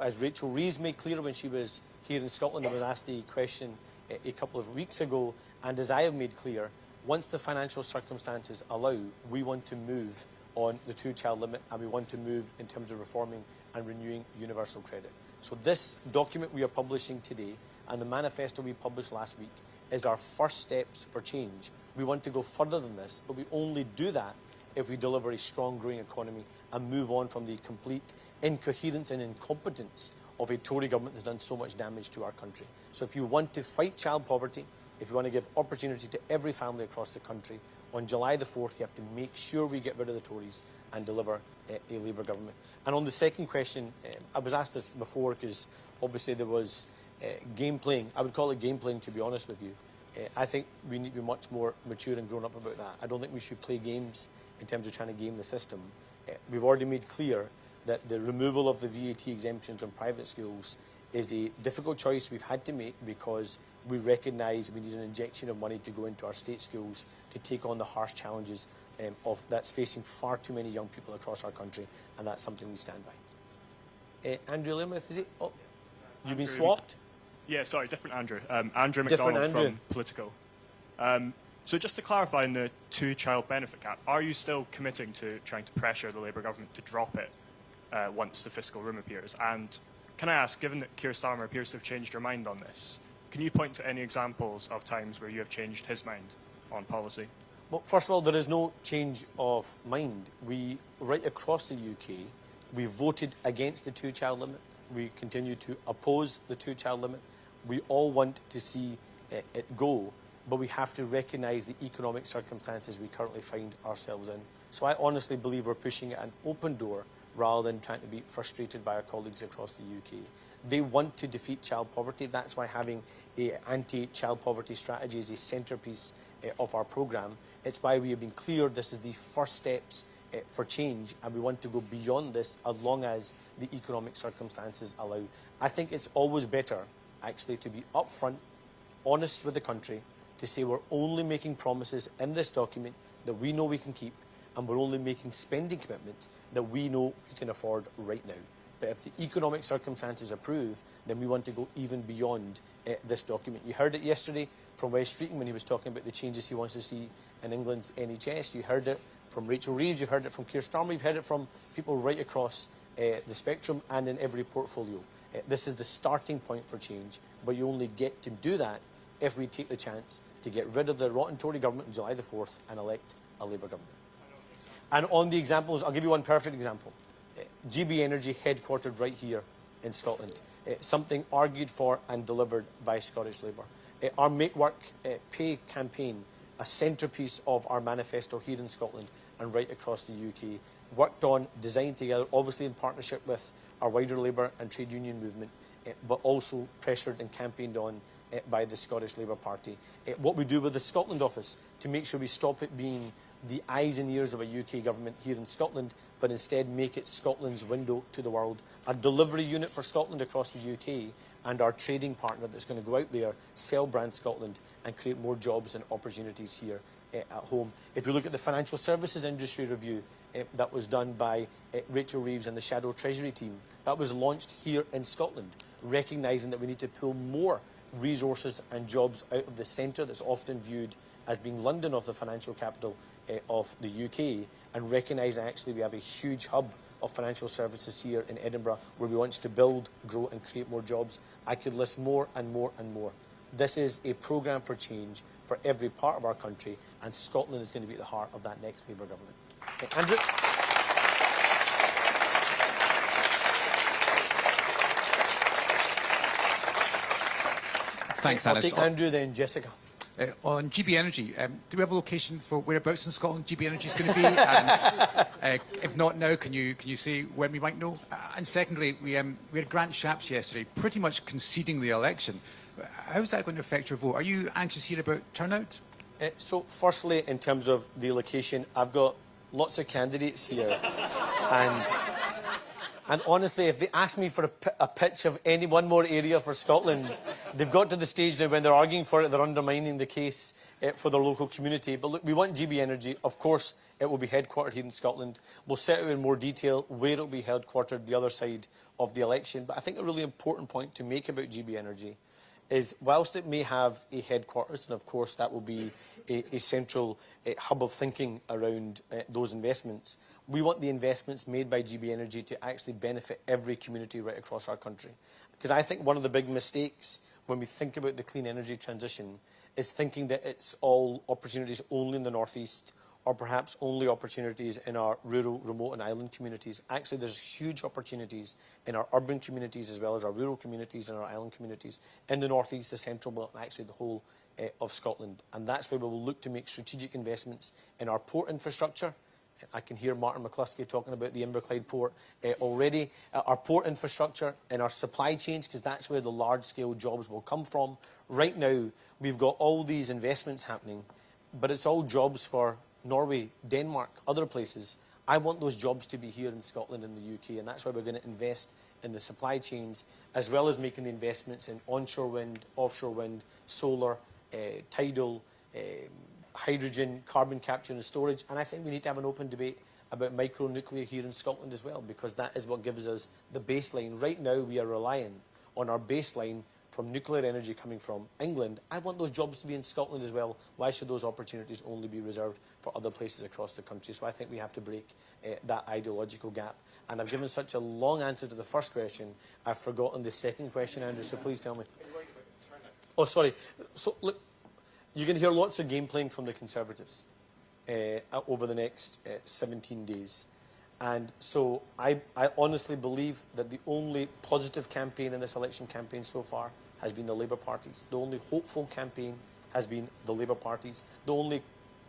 as Rachel Reeves made clear when she was here in Scotland and was asked the question a couple of weeks ago, and as I have made clear, once the financial circumstances allow, we want to move on the two-child limit, and we want to move in terms of reforming and renewing universal credit. So this document we are publishing today and the manifesto we published last week is our first steps for change. We want to go further than this, but we only do that if we deliver a strong growing economy and move on from the complete incoherence and incompetence of a Tory government that's done so much damage to our country. So if you want to fight child poverty, if you want to give opportunity to every family across the country, on July the 4th, you have to make sure we get rid of the Tories and deliver a Labour government. And on the second question, I was asked this before because obviously there was game playing. I would call it game playing, to be honest with you. I think we need to be much more mature and grown up about that. I don't think we should play games in terms of trying to game the system. We've already made clear that the removal of the VAT exemptions on private schools is a difficult choice we've had to make because we recognise we need an injection of money to go into our state schools to take on the harsh challenges that's facing far too many young people across our country, and that's something we stand by. Andrew Limouth, is it? Oh, you've been swapped? Yeah, sorry, different Andrew. Andrew Different McDonald Andrew. from Politico. So just to clarify on the two-child benefit cap, are you still committing to trying to pressure the Labour government to drop it once the fiscal room appears? And can I ask, given that Keir Starmer appears to have changed your mind on this, can you point to any examples of times where you have changed his mind on policy? Well, first of all, there is no change of mind. We, right across the UK, We voted against the two-child limit. We continue to oppose the two-child limit. We all want to see it go, but we have to recognise the economic circumstances we currently find ourselves in. So I honestly believe we're pushing at an open door rather than trying to be frustrated by our colleagues across the UK. They want to defeat child poverty. That's why having an anti-child poverty strategy is a centrepiece of our programme. It's why we have been clear this is the first steps for change, and we want to go beyond this as long as the economic circumstances allow. I think it's always better, actually, to be upfront, honest with the country, to say we're only making promises in this document that we know we can keep, and we're only making spending commitments that we know we can afford right now. But if the economic circumstances approve, then we want to go even beyond this document. You heard it yesterday from Wes Streeting when he was talking about the changes he wants to see in England's NHS. You heard it from Rachel Reeves, you've heard it from Keir Starmer, you've heard it from people right across the spectrum and in every portfolio. This is the starting point for change, but you only get to do that if we take the chance to get rid of the rotten Tory government on July the 4th and elect a Labour government. And on the examples, I'll give you one perfect example. GB Energy, headquartered right here in Scotland. Something argued for and delivered by Scottish Labour. Our Make Work Pay campaign, a centrepiece of our manifesto here in Scotland and right across the UK, worked on, designed together, obviously in partnership with our wider Labour and trade union movement, but also pressured and campaigned on by the Scottish Labour Party. What we do with the Scotland office to make sure we stop it being the eyes and ears of a UK government here in Scotland, but instead make it Scotland's window to the world. Our delivery unit for Scotland across the UK and our trading partner that's going to go out there, sell brand Scotland and create more jobs and opportunities here at home. If you look at the financial services industry review that was done by Rachel Reeves and the Shadow Treasury team, that was launched here in Scotland, recognising that we need to pull more resources and jobs out of the centre that's often viewed as being London of the financial capital of the UK, and recognise actually we have a huge hub of financial services here in Edinburgh where we want to build, grow and create more jobs. I could list more and more and more. This is a programme for change for every part of our country, and Scotland is going to be at the heart of that next Labour government. Okay, Andrew. Thanks, I'll Anas. take Andrew, then Jessica. On GB Energy, do we have a location for whereabouts in Scotland GB Energy is going to be? And if not now, can you say when we might know? And secondly, we had Grant Shapps yesterday pretty much conceding the election. How's that going to affect your vote? Are you anxious here about turnout? So firstly, in terms of the location, I've got lots of candidates here. And honestly, if they ask me for a pitch of any one more area for Scotland, they've got to the stage now when they're arguing for it, they're undermining the case for their local community. But look, we want GB Energy. Of course, it will be headquartered here in Scotland. We'll set out in more detail where it will be headquartered the other side of the election. But I think a really important point to make about GB Energy is whilst it may have a headquarters, and of course that will be a central hub of thinking around those investments, we want the investments made by GB Energy to actually benefit every community right across our country. Because I think one of the big mistakes when we think about the clean energy transition is thinking that it's all opportunities only in the North East or perhaps only opportunities in our rural, remote and island communities. Actually, there's huge opportunities in our urban communities as well as our rural communities and our island communities in the North East, the Central Belt and actually the whole of Scotland. And that's where we will look to make strategic investments in our port infrastructure. I can hear Martin McCluskey talking about the Inverclyde port already. Our port infrastructure and our supply chains, because that's where the large-scale jobs will come from. Right now, we've got all these investments happening, but it's all jobs for Norway, Denmark, other places. I want those jobs to be here in Scotland and the UK, and that's why we're going to invest in the supply chains, as well as making the investments in onshore wind, offshore wind, solar, tidal, hydrogen, carbon capture and storage. And I think we need to have an open debate about micro-nuclear here in Scotland as well, because that is what gives us the baseline. Right now, we are relying on our baseline from nuclear energy coming from England. I want those jobs to be in Scotland as well. Why should those opportunities only be reserved for other places across the country? So I think we have to break that ideological gap. And I've given such a long answer to the first question, I've forgotten the second question, Andrew, so please tell me. Oh, sorry. So, look, you're going to hear lots of game playing from the Conservatives over the next 17 days. And so I honestly believe that the only positive campaign in this election campaign so far has been the Labour parties. The only hopeful campaign has been the Labour parties. The only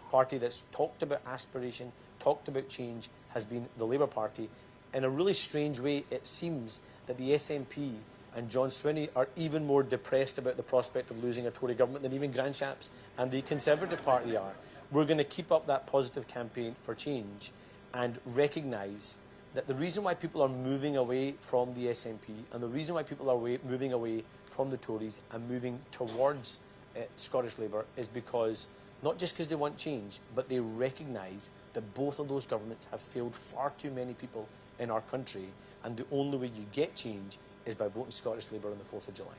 party that's talked about aspiration, talked about change, has been the Labour Party. In a really strange way, it seems that the SNP and John Swinney are even more depressed about the prospect of losing a Tory government than even Grant Shapps and the Conservative Party are. We're going to keep up that positive campaign for change and recognise that the reason why people are moving away from the SNP and the reason why people are moving away from the Tories and moving towards Scottish Labour is because, not just because they want change, but they recognise that both of those governments have failed far too many people in our country, and the only way you get change is by voting Scottish Labour on the 4th of July.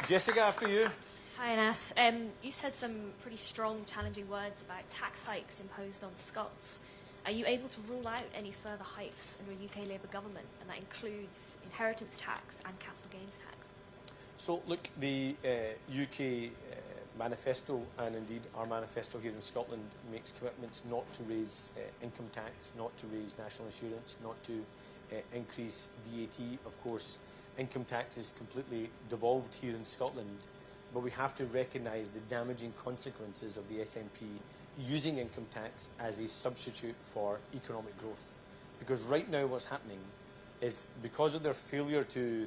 Jessica, after you. Hi, Anas. You said some pretty strong, challenging words about tax hikes imposed on Scots. Are you able to rule out any further hikes under a UK Labour government, and that includes inheritance tax and capital gains tax? So, look, the UK Manifesto, and indeed our manifesto here in Scotland, makes commitments not to raise income tax, not to raise national insurance, not to increase VAT. Of course, income tax is completely devolved here in Scotland, but we have to recognise the damaging consequences of the SNP using income tax as a substitute for economic growth. Because right now what's happening is, because of their failure to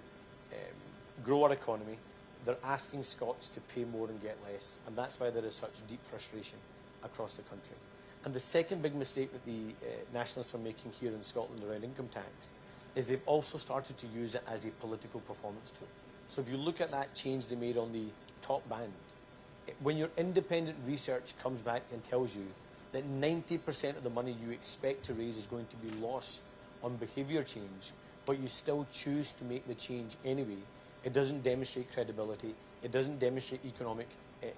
grow our economy, they're asking Scots to pay more and get less, and that's why there is such deep frustration across the country. And the second big mistake that the Nationalists are making here in Scotland around income tax is they've also started to use it as a political performance tool. So if you look at that change they made on the top band, when your independent research comes back and tells you that 90% of the money you expect to raise is going to be lost on behaviour change, but you still choose to make the change anyway, it doesn't demonstrate credibility, it doesn't demonstrate economic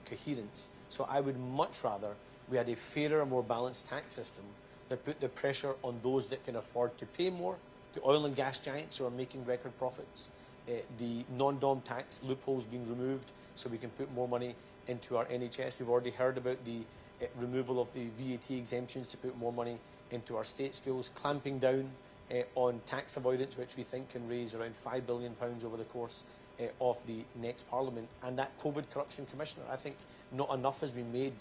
coherence. So I would much rather we had a fairer, more balanced tax system that put the pressure on those that can afford to pay more, the oil and gas giants who are making record profits, the non-dom tax loopholes being removed so we can put more money into our NHS. We've already heard about the removal of the VAT exemptions to put more money into our state schools, clamping down on tax avoidance, which we think can raise around £5 billion over the course of the next Parliament. And that COVID Corruption Commissioner, I think not enough has been made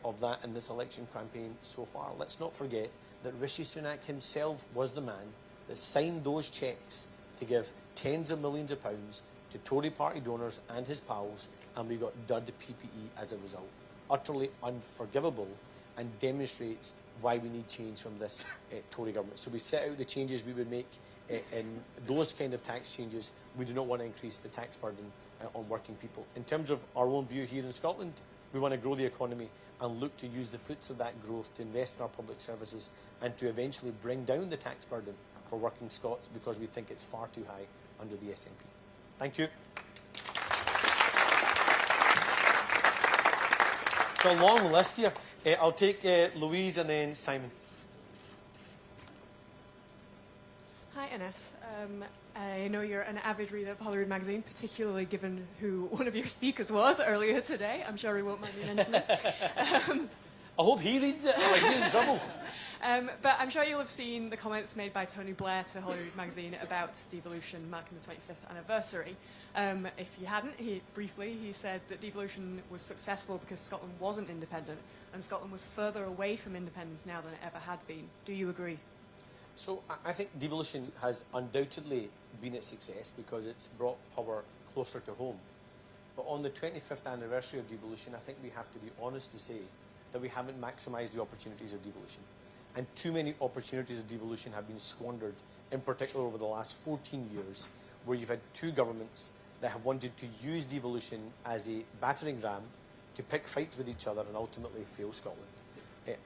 of that in this election campaign so far. Let's not forget that Rishi Sunak himself was the man that signed those cheques to give tens of millions of pounds to Tory party donors and his pals, and we got dud PPE as a result. Utterly unforgivable, and demonstrates why we need change from this Tory government. So we set out the changes we would make in those kind of tax changes. We do not want to increase the tax burden on working people. In terms of our own view here in Scotland, we want to grow the economy and look to use the fruits of that growth to invest in our public services and to eventually bring down the tax burden for working Scots, because we think it's far too high under the SNP. Thank you. It's a long list here. I'll take Louise and then Simon. Hi, Anas. I know you're an avid reader of Holyrood magazine, particularly given who one of your speakers was earlier today. I'm sure he won't mind me mentioning it. I hope he reads it, or he's in trouble. But I'm sure you'll have seen the comments made by Tony Blair to Holyrood magazine about devolution marking the 25th anniversary. If you hadn't, he said that devolution was successful because Scotland wasn't independent, and Scotland was further away from independence now than it ever had been. Do you agree? So I think devolution has undoubtedly been a success because it's brought power closer to home. But on the 25th anniversary of devolution, I think we have to be honest to say that we haven't maximised the opportunities of devolution. And too many opportunities of devolution have been squandered, in particular over the last 14 years, where you've had two governments that have wanted to use devolution as a battering ram to pick fights with each other and ultimately fail Scotland.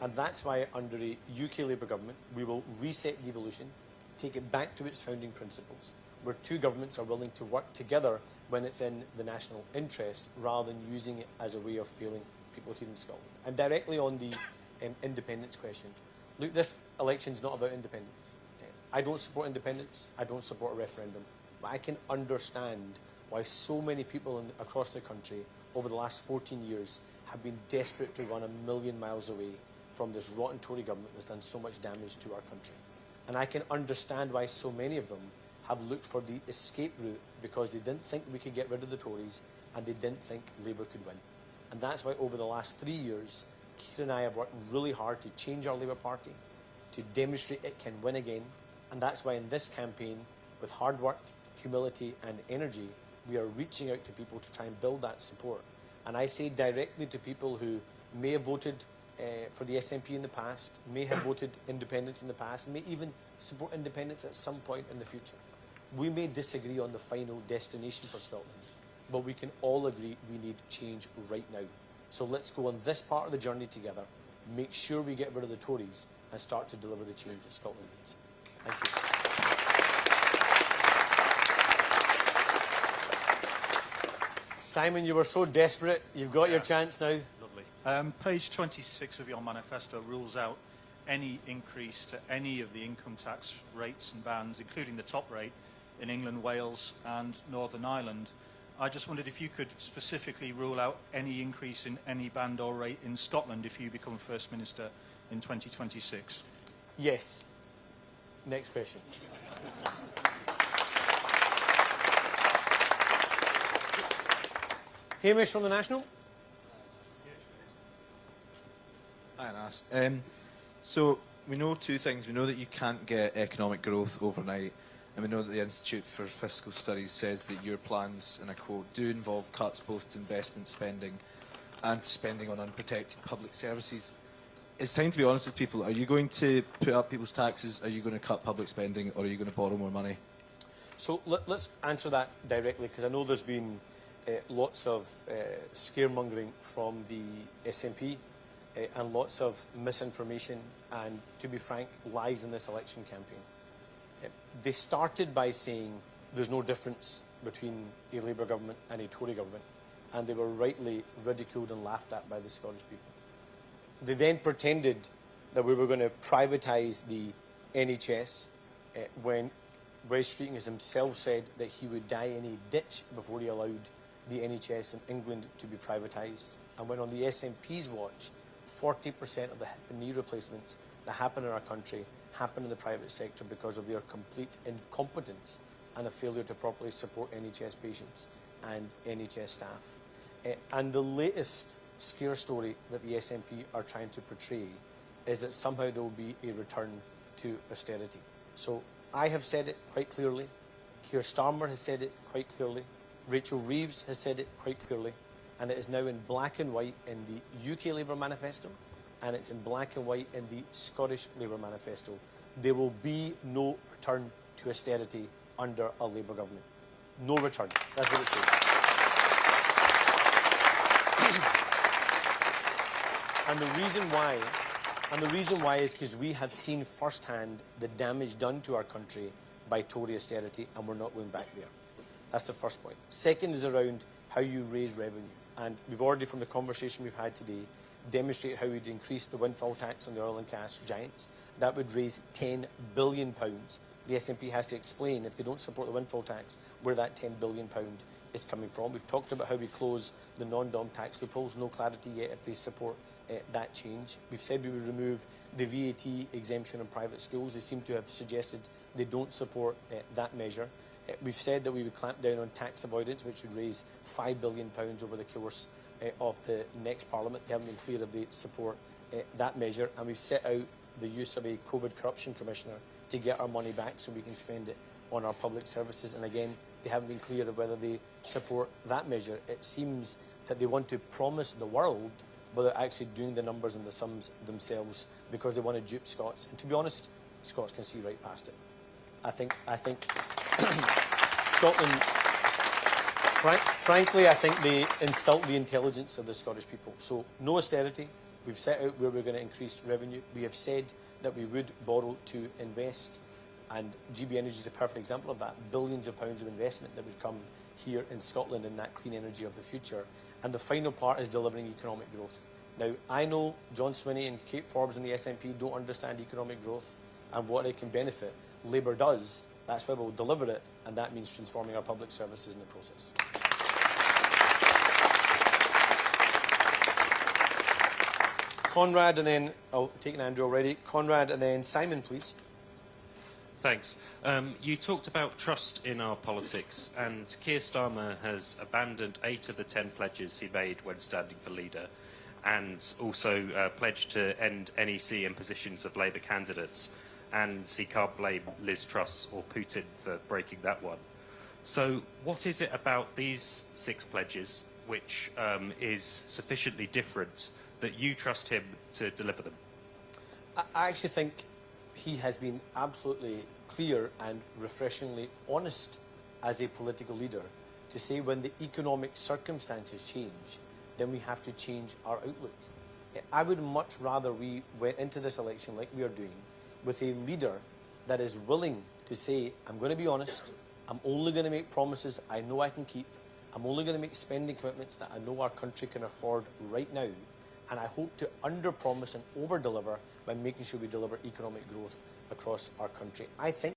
And that's why under a UK Labour government, we will reset devolution, take it back to its founding principles, where two governments are willing to work together when it's in the national interest, rather than using it as a way of failing people here in Scotland. And directly on the independence question, look, this election is not about independence. I don't support independence, I don't support a referendum, but I can understand why so many people across the country over the last 14 years have been desperate to run a million miles away from this rotten Tory government that's done so much damage to our country. And I can understand why so many of them have looked for the escape route because they didn't think we could get rid of the Tories and they didn't think Labour could win. And that's why over the last 3 years, Keir and I have worked really hard to change our Labour Party, to demonstrate it can win again. And that's why in this campaign, with hard work, humility and energy, we are reaching out to people to try and build that support. And I say directly to people who may have voted for the SNP in the past, may have voted independence in the past, may even support independence at some point in the future. We may disagree on the final destination for Scotland, but we can all agree we need change right now. So let's go on this part of the journey together, make sure we get rid of the Tories and start to deliver the change that Scotland needs. Thank you. Simon, you were so desperate. You've got your chance now. Lovely. Page 26 of your manifesto rules out any increase to any of the income tax rates and bands, including the top rate in England, Wales and Northern Ireland. I just wondered if you could specifically rule out any increase in any band or rate in Scotland if you become First Minister in 2026. Yes. Next question. Hamish from the National. Hi, Anas. So we know two things. We know that you can't get economic growth overnight, and we know that the Institute for Fiscal Studies says that your plans, and I quote, do involve cuts both to investment spending and to spending on unprotected public services. It's time to be honest with people. Are you going to put up people's taxes? Are you going to cut public spending? Or are you going to borrow more money? So let's answer that directly, because I know there's been lots of scaremongering from the SNP and lots of misinformation and, to be frank, lies in this election campaign. They started by saying there's no difference between a Labour government and a Tory government, and they were rightly ridiculed and laughed at by the Scottish people. They then pretended that we were going to privatise the NHS when Wes Streeting has himself said that he would die in a ditch before he allowed the NHS in England to be privatised. And when on the SNP's watch, 40% of the hip and knee replacements that happen in our country happen in the private sector because of their complete incompetence and a failure to properly support NHS patients and NHS staff. And the latest scare story that the SNP are trying to portray is that somehow there will be a return to austerity. So I have said it quite clearly, Keir Starmer has said it quite clearly, Rachel Reeves has said it quite clearly, and it is now in black and white in the UK Labour Manifesto, and it's in black and white in the Scottish Labour Manifesto. There will be no return to austerity under a Labour government. No return. That's what it says. And the reason why is because we have seen firsthand the damage done to our country by Tory austerity, and we're not going back there. That's the first point. Second is around how you raise revenue. And we've already, from the conversation we've had today, demonstrated how we'd increase the windfall tax on the oil and gas giants. That would raise £10 billion. The SNP has to explain, if they don't support the windfall tax, where that £10 billion is coming from. We've talked about how we close the non-dom tax loopholes. No clarity yet if they support that change. We've said we would remove the VAT exemption on private schools. They seem to have suggested they don't support that measure. We've said that we would clamp down on tax avoidance, which would raise £5 billion over the course of the next Parliament. They haven't been clear if they support that measure. And we've set out the use of a COVID corruption commissioner to get our money back so we can spend it on our public services. And again, they haven't been clear of whether they support that measure. It seems that they want to promise the world, but they're actually doing the numbers and the sums themselves because they want to dupe Scots. And to be honest, Scots can see right past it. I think Scotland, frankly, I think they insult the intelligence of the Scottish people. So no austerity. We've set out where we're going to increase revenue. We have said that we would borrow to invest. And GB Energy is a perfect example of that. Billions of pounds of investment that would come here in Scotland in that clean energy of the future. And the final part is delivering economic growth. Now, I know John Swinney and Kate Forbes and the SNP don't understand economic growth and what it can benefit. Labour does. That's why we'll deliver it, and that means transforming our public services in the process. Conrad, and then I'll take Andrew already. Conrad, and then Simon, please. Thanks. You talked about trust in our politics, and Keir Starmer has abandoned 8 of the 10 pledges he made when standing for leader, and also pledged to end NEC impositions of Labour candidates, and he can't blame Liz Truss or Putin for breaking that one. So what is it about these 6 pledges which is sufficiently different that you trust him to deliver them? I actually think he has been absolutely clear and refreshingly honest as a political leader to say when the economic circumstances change, then we have to change our outlook. I would much rather we went into this election like we are doing with a leader that is willing to say, I'm going to be honest, I'm only going to make promises I know I can keep, I'm only going to make spending commitments that I know our country can afford right now, and I hope to under-promise and over-deliver by making sure we deliver economic growth across our country. I think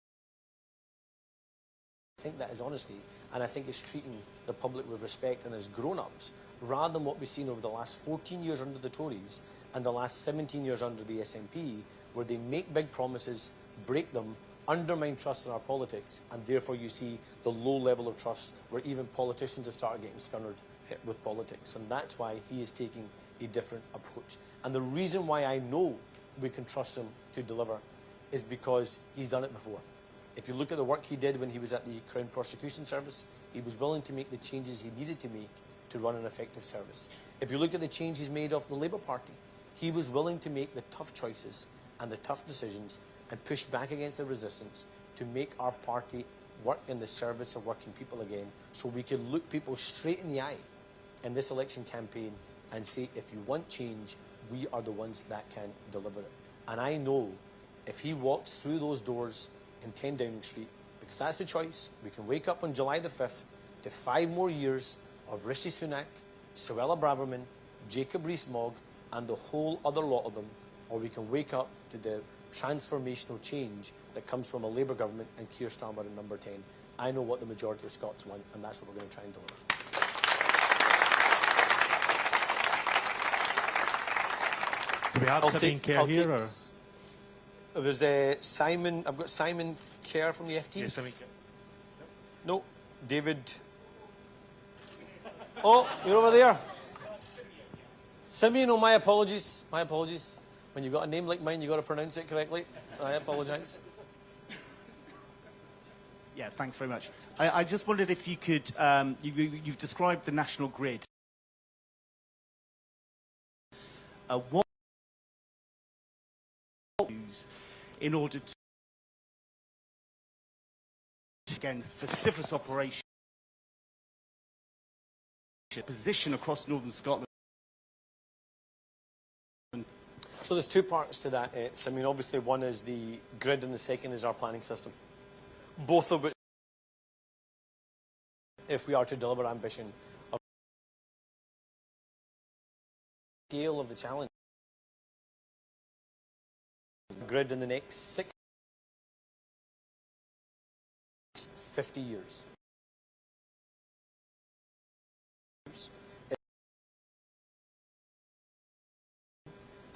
that is honesty, and I think it's treating the public with respect and as grown-ups, rather than what we've seen over the last 14 years under the Tories and the last 17 years under the SNP, where they make big promises, break them, undermine trust in our politics, and therefore you see the low level of trust where even politicians have started getting scunnered with politics. And that's why he is taking a different approach. And the reason why I know we can trust him to deliver is because he's done it before. If you look at the work he did when he was at the Crown Prosecution Service, he was willing to make the changes he needed to make to run an effective service. If you look at the changes made of the Labour Party, he was willing to make the tough choices and the tough decisions and push back against the resistance to make our party work in the service of working people again, so we can look people straight in the eye in this election campaign and say, if you want change, we are the ones that can deliver it. And I know if he walks through those doors in 10 Downing Street, because that's the choice, we can wake up on July the 5th to 5 more years of Rishi Sunak, Suella Braverman, Jacob Rees-Mogg, and the whole other lot of them, or we can wake up to the transformational change that comes from a Labour government and Keir Starmer in number 10. I know what the majority of Scots want, and that's what we're going to try and deliver. Do we have Sabine Kerr here? Or? It was Simon. I've got Simon Kerr from the FT. Yes, Sabine Kerr. No, David. Oh, you're over there. Simeon, oh, my apologies. My apologies. When you've got a name like mine, you've got to pronounce it correctly. I apologise. Yeah, thanks very much. I just wondered if you could, you've described the national grid. What in order to against vociferous operation position across northern Scotland? So there's 2 parts to that, Simeon. Obviously, one is the grid and the second is our planning system. Both of which, if we are to deliver ambition, of the scale of the challenge, grid in the next 50 years.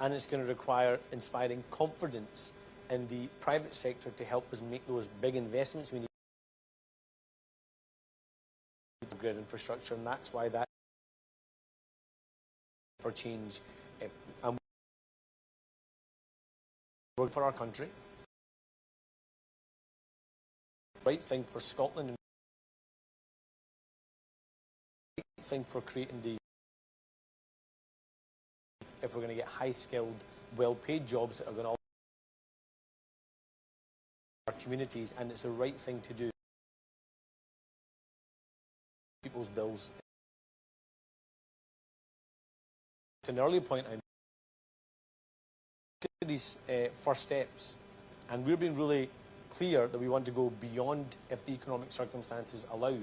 And it's going to require inspiring confidence in the private sector to help us make those big investments we need in the grid infrastructure, and that's why that for change and work for our country. Right thing for Scotland and right thing for creating the if we're going to get high-skilled, well-paid jobs that are going to our communities, and it's the right thing to do. People's bills. To an earlier point, I look at these first steps, and we're being really clear that we want to go beyond if the economic circumstances allow,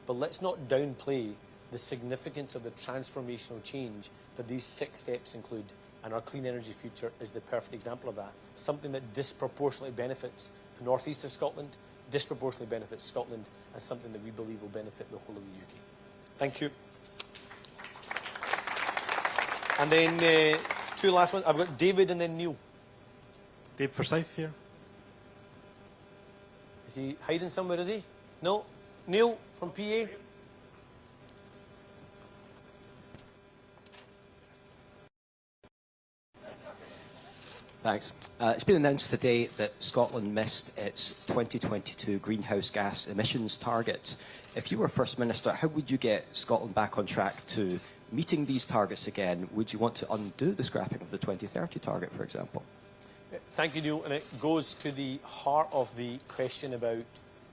but let's not downplay the significance of the transformational change that these 6 steps include, and our clean energy future is the perfect example of that. Something that disproportionately benefits the northeast of Scotland, disproportionately benefits Scotland, and something that we believe will benefit the whole of the UK. Thank you. And then two last ones. I've got David and then Neil. Dave Forsyth here. Is he hiding somewhere, is he? No? Neil from PA? Thanks. It's been announced today that Scotland missed its 2022 greenhouse gas emissions targets. If you were First Minister, how would you get Scotland back on track to meeting these targets again? Would you want to undo the scrapping of the 2030 target, for example? Thank you, Neil. And it goes to the heart of the question about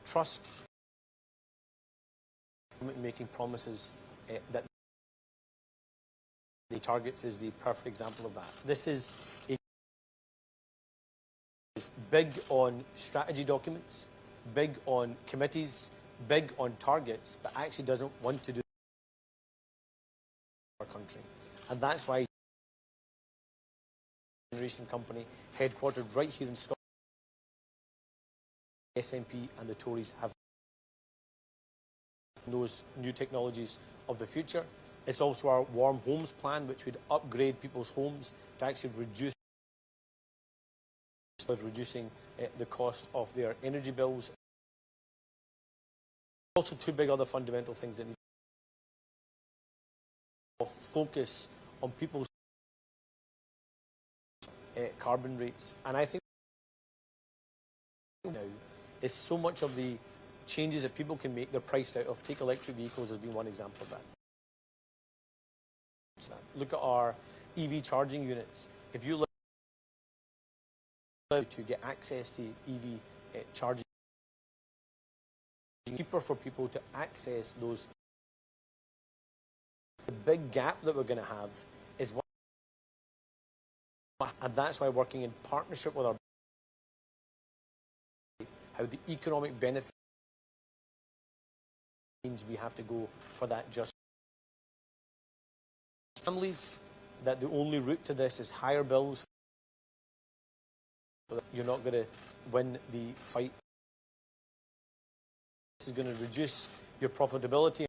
trust, making promises that the targets is the perfect example of that. This is big on strategy documents, big on committees, big on targets, but actually doesn't want to do our country. And that's why generation company headquartered right here in Scotland, SNP and the Tories have those new technologies of the future. It's also our warm homes plan, which would upgrade people's homes to actually reducing the cost of their energy bills. Also, two big other fundamental things that need to focus on people's carbon rates. And I think now is so much of the changes that people can make, they're priced out of. Take electric vehicles as being one example of that. Look at our EV charging units. If you look to get access to EV charging, it's cheaper for people to access those. The big gap that we're going to have is one, and that's why working in partnership with our how the economic benefit means we have to go for that just families, that the only route to this is higher bills. You're not going to win the fight. This is going to reduce your profitability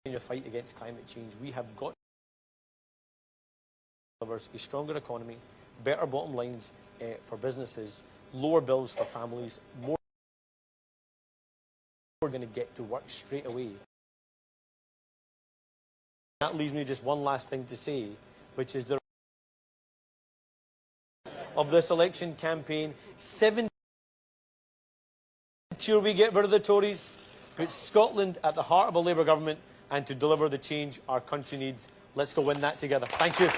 in your fight against climate change. We have got to deliver a stronger economy, better bottom lines for businesses, lower bills for families, more. We're going to get to work straight away. That leaves me just one last thing to say, which is the of this election campaign, 7 sure we get rid of the Tories, put Scotland at the heart of a Labour government and to deliver the change our country needs. Let's go win that together. Thank you.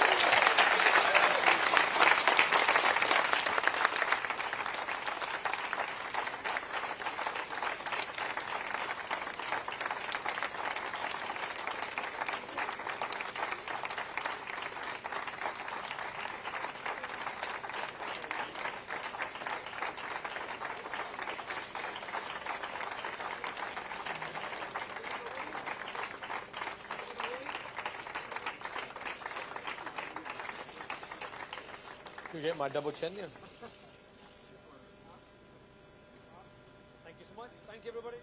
You get my double chin there. Thank you so much. Thank you, everybody.